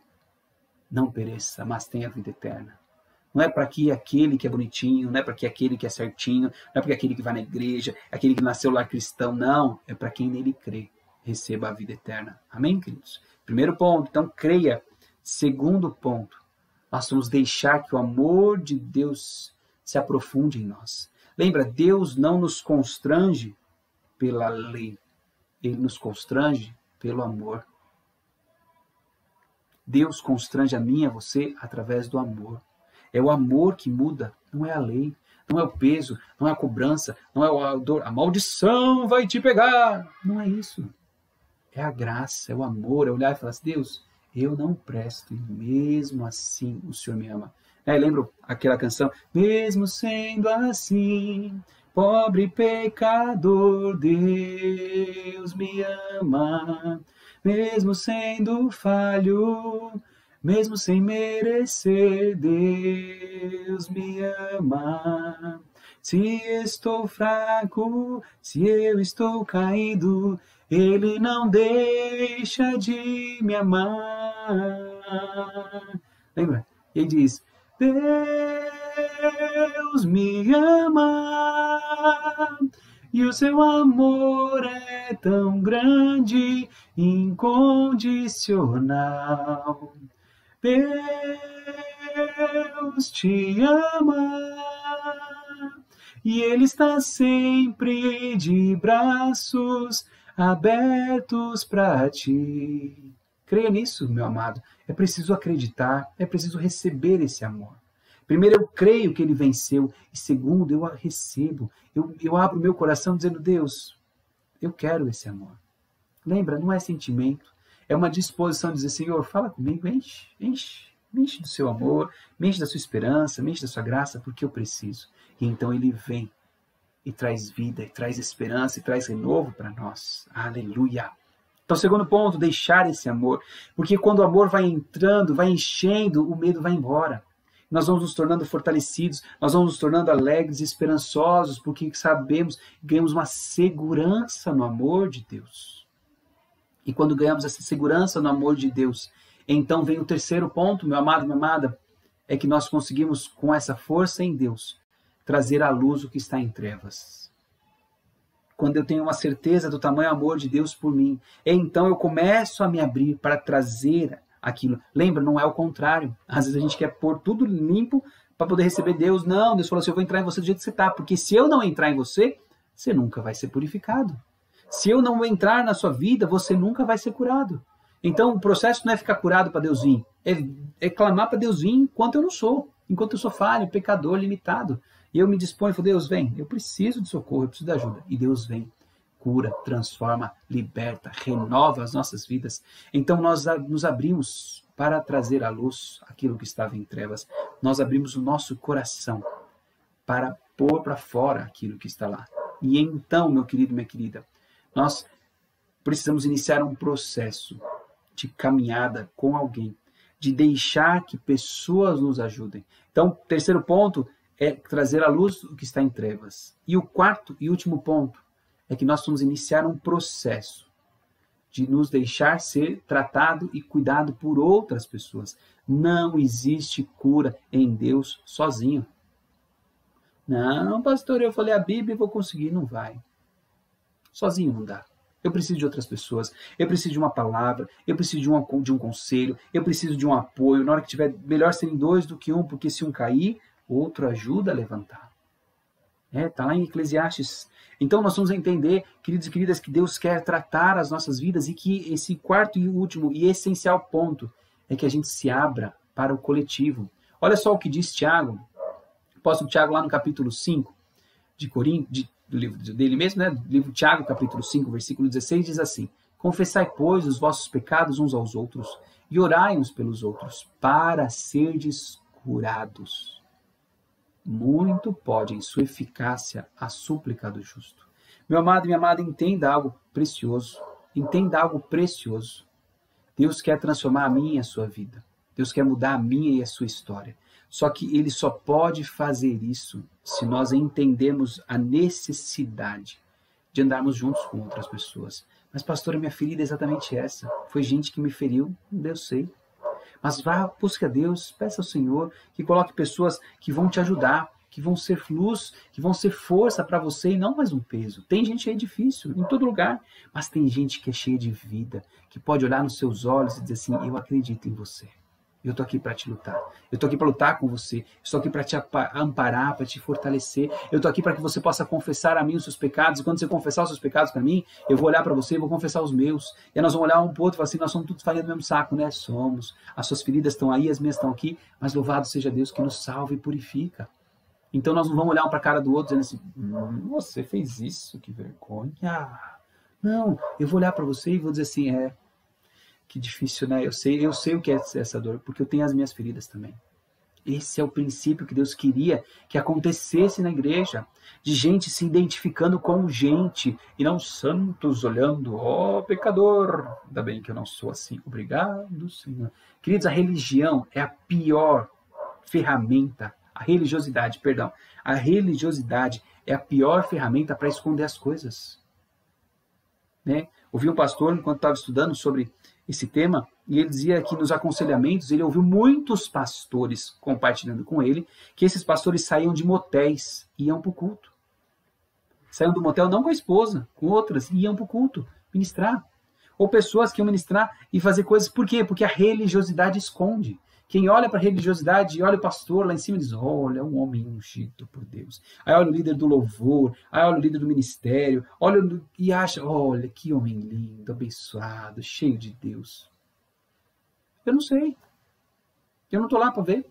não pereça, mas tenha vida eterna. Não é para que aquele que é bonitinho, não é para que aquele que é certinho, não é para que aquele que vai na igreja, aquele que nasceu lá cristão, não. É para quem nele crê, receba a vida eterna. Amém, queridos? Primeiro ponto, então creia. Segundo ponto, nós vamos deixar que o amor de Deus se aprofunde em nós. Lembra, Deus não nos constrange pela lei, Ele nos constrange pelo amor. Deus constrange a mim e a você através do amor. É o amor que muda, não é a lei, não é o peso, não é a cobrança, não é a dor, a maldição vai te pegar. Não é isso. É a graça, é o amor, é olhar e falar assim, Deus, eu não presto e mesmo assim o Senhor me ama. Lembro aquela canção, mesmo sendo assim, pobre pecador, Deus me ama. Mesmo sendo falho, mesmo sem merecer, Deus me ama. Se estou fraco, se eu estou caído, Ele não deixa de me amar. Lembra? Ele diz, Deus me ama, e o seu amor é tão grande, incondicional. Deus te ama, e Ele está sempre de braços abertos para ti. Creia nisso, meu amado. É preciso acreditar, é preciso receber esse amor. Primeiro, eu creio que Ele venceu. E segundo, eu a recebo. Eu abro meu coração dizendo, Deus, eu quero esse amor. Lembra, não é sentimento. É uma disposição de dizer, Senhor, fala comigo, enche do seu amor, me enche da sua esperança, me enche da sua graça, porque eu preciso. E então Ele vem e traz vida, e traz esperança, e traz renovo para nós. Aleluia! Então, segundo ponto, deixar esse amor. Porque quando o amor vai entrando, vai enchendo, o medo vai embora. Nós vamos nos tornando fortalecidos, nós vamos nos tornando alegres e esperançosos, porque sabemos, ganhamos uma segurança no amor de Deus. E quando ganhamos essa segurança no amor de Deus, então vem o terceiro ponto, meu amado, minha amada, é que nós conseguimos, com essa força em Deus, trazer à luz o que está em trevas. Quando eu tenho uma certeza do tamanho amor de Deus por mim, então eu começo a me abrir para trazer aquilo. Lembra, não é o contrário. Às vezes a gente quer pôr tudo limpo para poder receber Deus. Não, Deus falou assim, eu vou entrar em você do jeito que você está, porque se eu não entrar em você, você nunca vai ser purificado. Se eu não entrar na sua vida, você nunca vai ser curado. Então, o processo não é ficar curado para Deus vir, é clamar para Deus vir enquanto eu não sou, enquanto eu sou falho, pecador, limitado. E eu me disponho e falo, Deus vem, eu preciso de socorro, eu preciso de ajuda. E Deus vem, cura, transforma, liberta, renova as nossas vidas. Então, nós nos abrimos para trazer à luz aquilo que estava em trevas. Nós abrimos o nosso coração para pôr para fora aquilo que está lá. E então, meu querido, minha querida, nós precisamos iniciar um processo de caminhada com alguém, de deixar que pessoas nos ajudem. Então, terceiro ponto é trazer à luz o que está em trevas. E o quarto e último ponto é que nós vamos iniciar um processo de nos deixar ser tratado e cuidado por outras pessoas. Não existe cura em Deus sozinho. Não, pastor, eu falei a Bíblia e vou conseguir. Não vai. Sozinho não dá. Eu preciso de outras pessoas, eu preciso de uma palavra, eu preciso de um conselho, eu preciso de um apoio. Na hora que tiver, melhor serem dois do que um, porque se um cair, o outro ajuda a levantar. Está lá em Eclesiastes. Então nós vamos entender, queridos e queridas, que Deus quer tratar as nossas vidas e que esse quarto e último e essencial ponto é que a gente se abra para o coletivo. Olha só o que diz Tiago, o apóstolo Tiago lá no capítulo 5 do livro dele mesmo, né? Do livro de Tiago, capítulo 5, versículo 16, diz assim: confessai, pois, os vossos pecados uns aos outros e orai uns pelos outros, para serdes curados. Muito pode, em sua eficácia, a súplica do justo. Meu amado e minha amada, entenda algo precioso. Entenda algo precioso. Deus quer transformar a minha e a sua vida. Deus quer mudar a minha e a sua história. Só que Ele só pode fazer isso se nós entendermos a necessidade de andarmos juntos com outras pessoas. Mas, pastora, minha ferida é exatamente essa. Foi gente que me feriu, eu sei. Mas vá, busque a Deus, peça ao Senhor que coloque pessoas que vão te ajudar, que vão ser luz, que vão ser força para você e não mais um peso. Tem gente aí difícil, em todo lugar, mas tem gente que é cheia de vida, que pode olhar nos seus olhos e dizer assim: eu acredito em você. Eu estou aqui para te lutar. Eu estou aqui para lutar com você. Eu estou aqui para te amparar, para te fortalecer. Eu estou aqui para que você possa confessar a mim os seus pecados. E quando você confessar os seus pecados para mim, eu vou olhar para você e vou confessar os meus. E aí nós vamos olhar um para o outro e falar assim: nós somos todos farinha do mesmo saco, né? Somos. As suas feridas estão aí, as minhas estão aqui. Mas louvado seja Deus que nos salva e purifica. Então nós não vamos olhar um para a cara do outro dizendo assim: você fez isso, que vergonha. Não, eu vou olhar para você e vou dizer assim: que difícil, né? Eu sei o que é essa dor, porque eu tenho as minhas feridas também. Esse é o princípio que Deus queria que acontecesse na igreja, de gente se identificando com gente, e não santos olhando, pecador. Ainda bem que eu não sou assim. Obrigado, Senhor. Queridos, a religião é a pior ferramenta, a religiosidade é a pior ferramenta para esconder as coisas. Né? Ouvi um pastor, enquanto estava estudando sobre esse tema, e ele dizia que nos aconselhamentos ele ouviu muitos pastores compartilhando com ele que esses pastores saíam de motéis e iam para o culto. Saíam do motel não com a esposa, com outras, e iam para o culto ministrar. Ou pessoas que iam ministrar e fazer coisas. Por quê? Porque a religiosidade esconde. Quem olha para a religiosidade e olha o pastor lá em cima e diz: olha, um homem ungido por Deus. Aí olha o líder do louvor, aí olha o líder do ministério, olha e acha: olha, que homem lindo, abençoado, cheio de Deus. Eu não sei. Eu não estou lá para ver.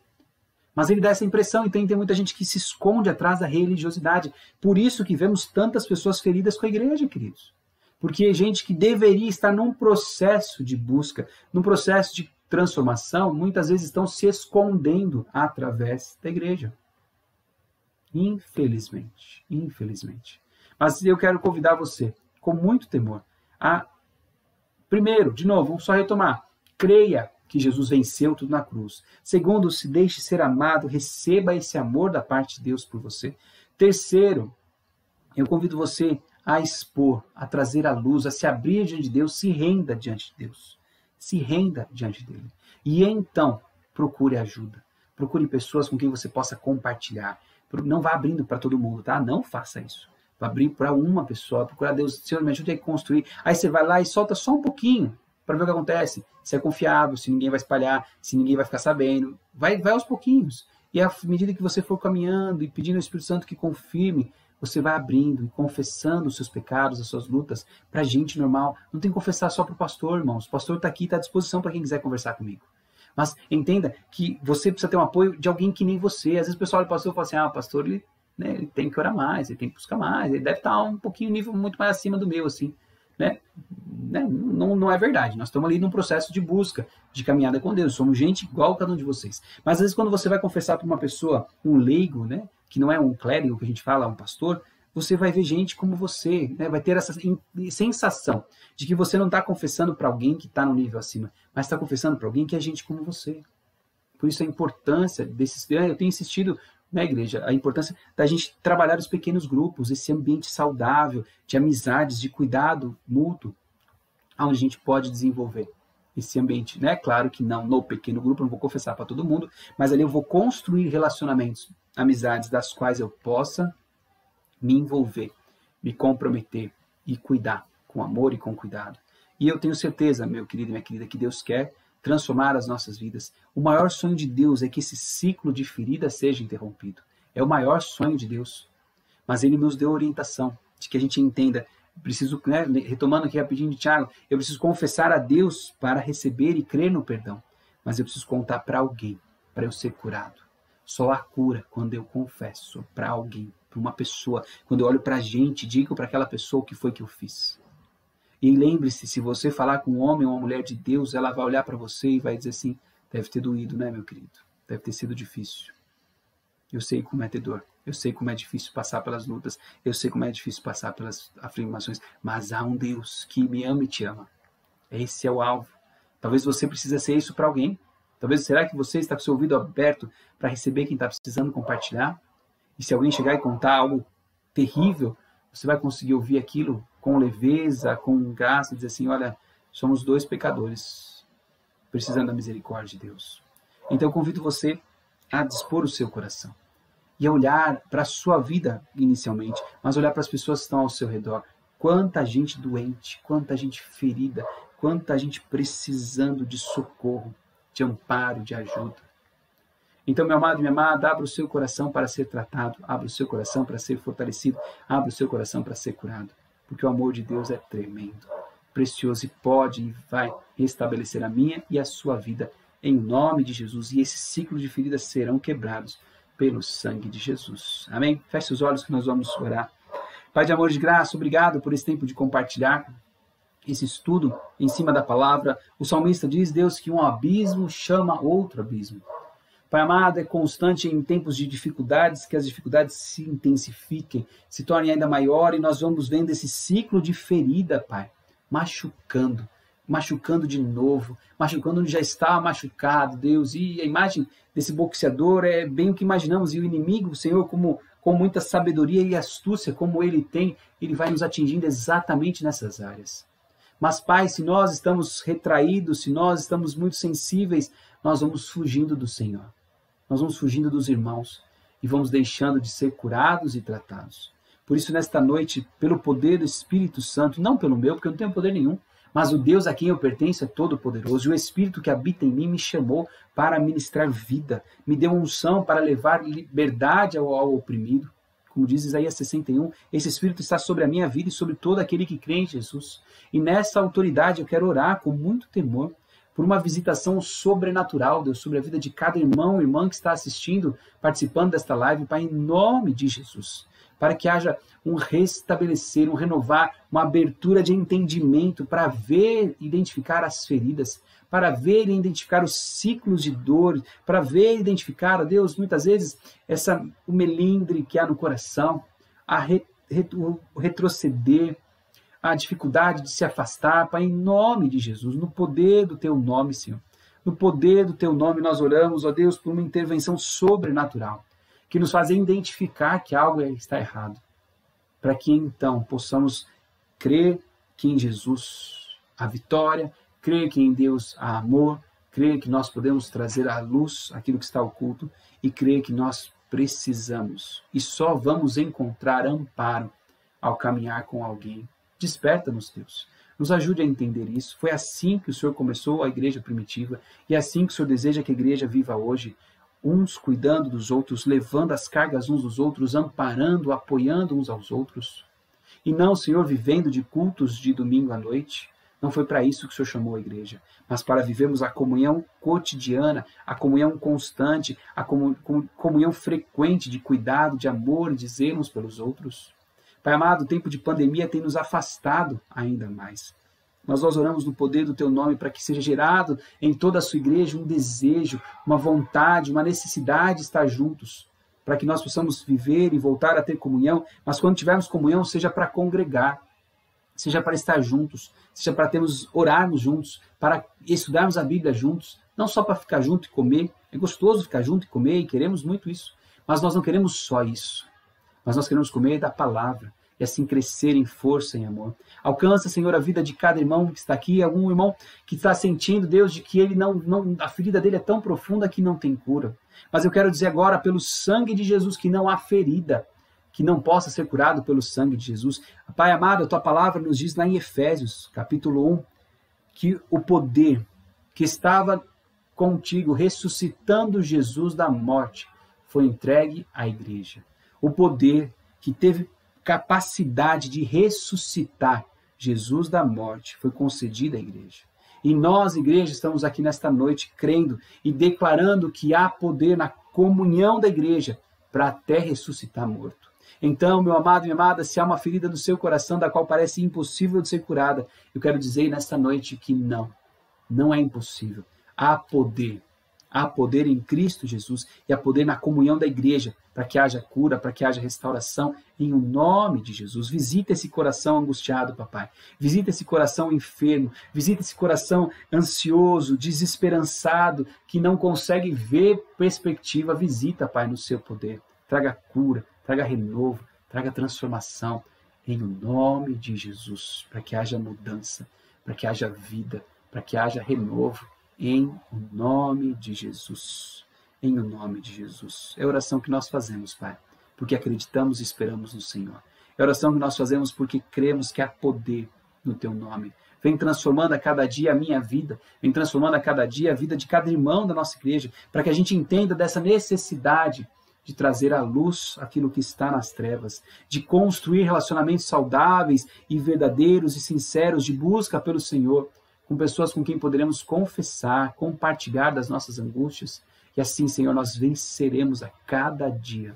Mas ele dá essa impressão, então tem muita gente que se esconde atrás da religiosidade. Por isso que vemos tantas pessoas feridas com a igreja, queridos. Porque é gente que deveria estar num processo de busca, num processo de transformação, muitas vezes estão se escondendo através da igreja. Infelizmente. Mas eu quero convidar você, com muito temor, a, primeiro, de novo, vamos só retomar, creia que Jesus venceu tudo na cruz. Segundo, se deixe ser amado, receba esse amor da parte de Deus por você. Terceiro, eu convido você a expor, a trazer à luz, a se abrir diante de Deus, se renda diante de Deus. Se renda diante dele. E então, procure ajuda. Procure pessoas com quem você possa compartilhar. Não vá abrindo para todo mundo, tá? Não faça isso. Vá abrir para uma pessoa, procurar Deus, Senhor, me ajude a construir. Aí você vai lá e solta só um pouquinho para ver o que acontece. Se é confiável, se ninguém vai espalhar, se ninguém vai ficar sabendo. Vai aos pouquinhos. E à medida que você for caminhando e pedindo ao Espírito Santo que confirme, você vai abrindo e confessando os seus pecados, as suas lutas, para gente normal. Não tem que confessar só para o pastor, irmãos. O pastor está aqui, está à disposição para quem quiser conversar comigo. Mas entenda que você precisa ter um apoio de alguém que nem você. Às vezes o pessoal olha para o pastor e fala assim, o pastor ele tem que orar mais, ele tem que buscar mais, ele deve estar um pouquinho, nível muito mais acima do meu, assim. Não é verdade. Nós estamos ali num processo de busca, de caminhada com Deus. Somos gente igual a cada um de vocês. Mas às vezes quando você vai confessar para uma pessoa, um leigo, que não é um clérigo que a gente fala, um pastor, você vai ver gente como você, vai ter essa sensação de que você não está confessando para alguém que está no nível acima, mas está confessando para alguém que é gente como você. Por isso a importância desses... Eu tenho insistido na igreja, a importância da gente trabalhar os pequenos grupos, esse ambiente saudável, de amizades, de cuidado mútuo, onde a gente pode desenvolver esse ambiente. Claro que não no pequeno grupo, não vou confessar para todo mundo, mas ali eu vou construir relacionamentos, amizades das quais eu possa me envolver, me comprometer e cuidar com amor e com cuidado. E eu tenho certeza, meu querido e minha querida, que Deus quer transformar as nossas vidas. O maior sonho de Deus é que esse ciclo de ferida seja interrompido. É o maior sonho de Deus. Mas Ele nos deu orientação de que a gente entenda. Preciso, retomando aqui rapidinho de Tiago, eu preciso confessar a Deus para receber e crer no perdão. Mas eu preciso contar para alguém, para eu ser curado. Só há cura quando eu confesso para alguém, para uma pessoa. Quando eu olho para a gente, digo para aquela pessoa o que foi que eu fiz. E lembre-se, se você falar com um homem ou uma mulher de Deus, ela vai olhar para você e vai dizer assim, deve ter doído, né, meu querido? Deve ter sido difícil. Eu sei como é ter dor. Eu sei como é difícil passar pelas lutas. Eu sei como é difícil passar pelas afirmações. Mas há um Deus que me ama e te ama. Esse é o alvo. Talvez você precise ser isso para alguém. Talvez, será que você está com seu ouvido aberto para receber quem está precisando compartilhar? E se alguém chegar e contar algo terrível, você vai conseguir ouvir aquilo com leveza, com graça, e dizer assim, olha, somos dois pecadores, precisando da misericórdia de Deus. Então eu convido você a dispor o seu coração e a olhar para a sua vida inicialmente, mas olhar para as pessoas que estão ao seu redor. Quanta gente doente, quanta gente ferida, quanta gente precisando de socorro, de amparo, de ajuda. Então, meu amado e minha amada, abra o seu coração para ser tratado, abra o seu coração para ser fortalecido, abra o seu coração para ser curado, porque o amor de Deus é tremendo, precioso e pode e vai restabelecer a minha e a sua vida em nome de Jesus, e esse ciclo de feridas serão quebrados pelo sangue de Jesus. Amém? Feche os olhos que nós vamos orar. Pai de amor e de graça, obrigado por esse tempo de compartilhar esse estudo em cima da palavra. O salmista diz, Deus, que um abismo chama outro abismo. Pai amado, é constante em tempos de dificuldades, que as dificuldades se intensifiquem, se tornem ainda maior, e nós vamos vendo esse ciclo de ferida, Pai, machucando de novo, machucando onde já está machucado, Deus. E a imagem desse boxeador é bem o que imaginamos, e o inimigo, o Senhor, com muita sabedoria e astúcia, como ele tem, ele vai nos atingindo exatamente nessas áreas. Mas, Pai, se nós estamos retraídos, se nós estamos muito sensíveis, nós vamos fugindo do Senhor. Nós vamos fugindo dos irmãos e vamos deixando de ser curados e tratados. Por isso, nesta noite, pelo poder do Espírito Santo, não pelo meu, porque eu não tenho poder nenhum, mas o Deus a quem eu pertenço é todo-poderoso, e o Espírito que habita em mim me chamou para ministrar vida, me deu unção para levar liberdade ao oprimido. Como diz Isaías 61, esse Espírito está sobre a minha vida e sobre todo aquele que crê em Jesus. E nessa autoridade eu quero orar com muito temor, por uma visitação sobrenatural, Deus, sobre a vida de cada irmão e irmã que está assistindo, participando desta live, Pai, em nome de Jesus. Para que haja um restabelecer, um renovar, uma abertura de entendimento para ver e identificar as feridas, para ver e identificar os ciclos de dor, para ver e identificar, ó Deus, muitas vezes, o melindre que há no coração, o retroceder, a dificuldade de se afastar, Pai, em nome de Jesus, no poder do Teu nome, Senhor. No poder do Teu nome nós oramos, ó Deus, por uma intervenção sobrenatural, que nos faz identificar que algo está errado, para que então possamos crer que em Jesus há vitória, crer que em Deus há amor, crer que nós podemos trazer à luz aquilo que está oculto e crer que nós precisamos e só vamos encontrar amparo ao caminhar com alguém. Desperta-nos, Deus. Nos ajude a entender isso. Foi assim que o Senhor começou a igreja primitiva e é assim que o Senhor deseja que a igreja viva hoje. uns cuidando dos outros, levando as cargas uns dos outros, amparando, apoiando uns aos outros. E não, Senhor, vivendo de cultos de domingo à noite. Não foi para isso que o Senhor chamou a igreja, mas para vivermos a comunhão cotidiana, a comunhão constante, a comunhão frequente de cuidado, de amor, de zelo uns pelos outros. Pai amado, o tempo de pandemia tem nos afastado ainda mais. Nós oramos no poder do Teu nome para que seja gerado em toda a sua igreja um desejo, uma vontade, uma necessidade de estar juntos, para que nós possamos viver e voltar a ter comunhão, mas quando tivermos comunhão, seja para congregar, seja para estar juntos, seja para orarmos juntos, para estudarmos a Bíblia juntos, não só para ficar junto e comer. É gostoso ficar junto e comer e queremos muito isso, mas nós não queremos só isso, mas nós queremos comer da palavra e assim crescer em força, em amor. Alcança, Senhor, a vida de cada irmão que está aqui, algum irmão que está sentindo, Deus, de que ele a ferida dele é tão profunda que não tem cura. Mas eu quero dizer agora, pelo sangue de Jesus, que não há ferida que não possa ser curado pelo sangue de Jesus. Pai amado, a Tua palavra nos diz lá em Efésios, capítulo 1, que o poder que estava contigo, ressuscitando Jesus da morte, foi entregue à igreja. O poder que teve capacidade de ressuscitar Jesus da morte foi concedido à igreja. E nós, igreja, estamos aqui nesta noite crendo e declarando que há poder na comunhão da igreja para até ressuscitar morto. Então, meu amado e minha amada, se há uma ferida no seu coração da qual parece impossível de ser curada, eu quero dizer nesta noite que não é impossível. Há poder em Cristo Jesus e há poder na comunhão da igreja para que haja cura, para que haja restauração em o nome de Jesus. Visita esse coração angustiado, papai. Visita esse coração enfermo. Visita esse coração ansioso, desesperançado, que não consegue ver perspectiva. Visita, Pai, no seu poder. Traga cura, traga renovo, traga transformação em o nome de Jesus, para que haja mudança, para que haja vida, para que haja renovo em o nome de Jesus. Em o nome de Jesus. É a oração que nós fazemos, Pai, porque acreditamos e esperamos no Senhor. É a oração que nós fazemos porque cremos que há poder no Teu nome. Vem transformando a cada dia a minha vida, vem transformando a cada dia a vida de cada irmão da nossa igreja, para que a gente entenda dessa necessidade de trazer à luz aquilo que está nas trevas, de construir relacionamentos saudáveis e verdadeiros e sinceros de busca pelo Senhor, com pessoas com quem poderemos confessar, compartilhar das nossas angústias. E assim, Senhor, nós venceremos a cada dia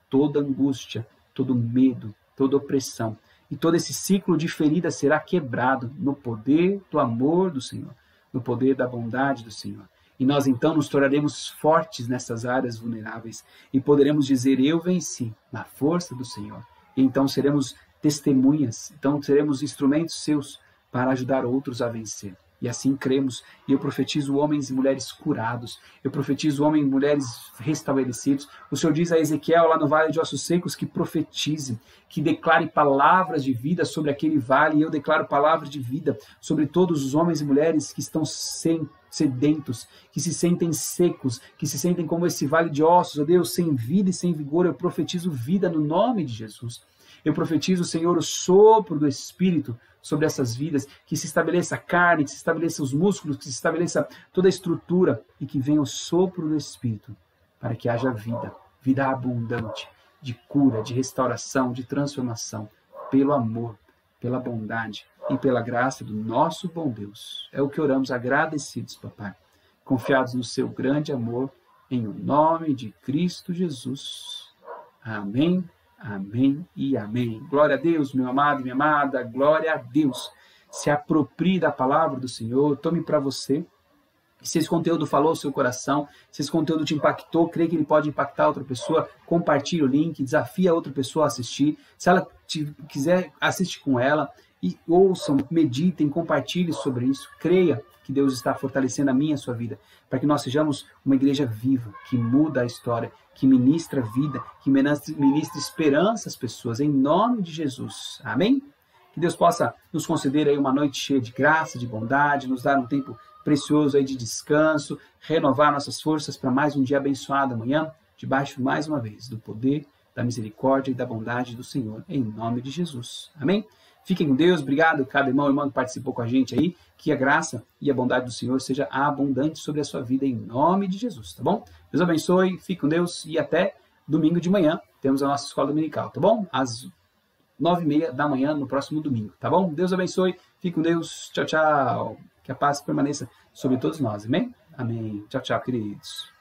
toda angústia, todo medo, toda opressão. E todo esse ciclo de ferida será quebrado no poder do amor do Senhor, no poder da bondade do Senhor. E nós então nos tornaremos fortes nessas áreas vulneráveis e poderemos dizer, eu venci na força do Senhor. E então seremos testemunhas, então seremos instrumentos seus para ajudar outros a vencer. E assim cremos, e eu profetizo homens e mulheres curados, eu profetizo homens e mulheres restabelecidos. O Senhor diz a Ezequiel, lá no Vale de Ossos Secos, que profetize, que declare palavras de vida sobre aquele vale, e eu declaro palavras de vida sobre todos os homens e mulheres que estão sedentos, que se sentem secos, que se sentem como esse vale de ossos, ó Deus, sem vida e sem vigor. Eu profetizo vida no nome de Jesus. Eu profetizo, Senhor, o sopro do Espírito sobre essas vidas, que se estabeleça a carne, que se estabeleça os músculos, que se estabeleça toda a estrutura e que venha o sopro do Espírito para que haja vida, vida abundante, de cura, de restauração, de transformação, pelo amor, pela bondade e pela graça do nosso bom Deus. É o que oramos agradecidos, papai, confiados no seu grande amor, em o nome de Cristo Jesus. Amém. Amém e amém. Glória a Deus, meu amado e minha amada, glória a Deus. Se aproprie da palavra do Senhor, tome para você. Se esse conteúdo falou ao seu coração, se esse conteúdo te impactou, crê que ele pode impactar outra pessoa, compartilhe o link, desafie a outra pessoa a assistir. Se ela quiser, assiste com ela e ouçam, meditem, compartilhe sobre isso. Creia que Deus está fortalecendo a minha e a sua vida, para que nós sejamos uma igreja viva, que muda a história, que ministra vida, que ministra esperança às pessoas, em nome de Jesus. Amém? Que Deus possa nos conceder aí uma noite cheia de graça, de bondade, nos dar um tempo precioso aí de descanso, renovar nossas forças para mais um dia abençoado amanhã, debaixo mais uma vez do poder, da misericórdia e da bondade do Senhor, em nome de Jesus. Amém? Fiquem com Deus, obrigado cada irmão e irmã que participou com a gente aí, que a graça e a bondade do Senhor seja abundante sobre a sua vida em nome de Jesus, tá bom? Deus abençoe, fique com Deus e até domingo de manhã temos a nossa escola dominical, tá bom? Às 9h30 da manhã no próximo domingo, tá bom? Deus abençoe, fique com Deus, tchau, tchau. Que a paz permaneça sobre todos nós, amém? Amém. Tchau, tchau, queridos.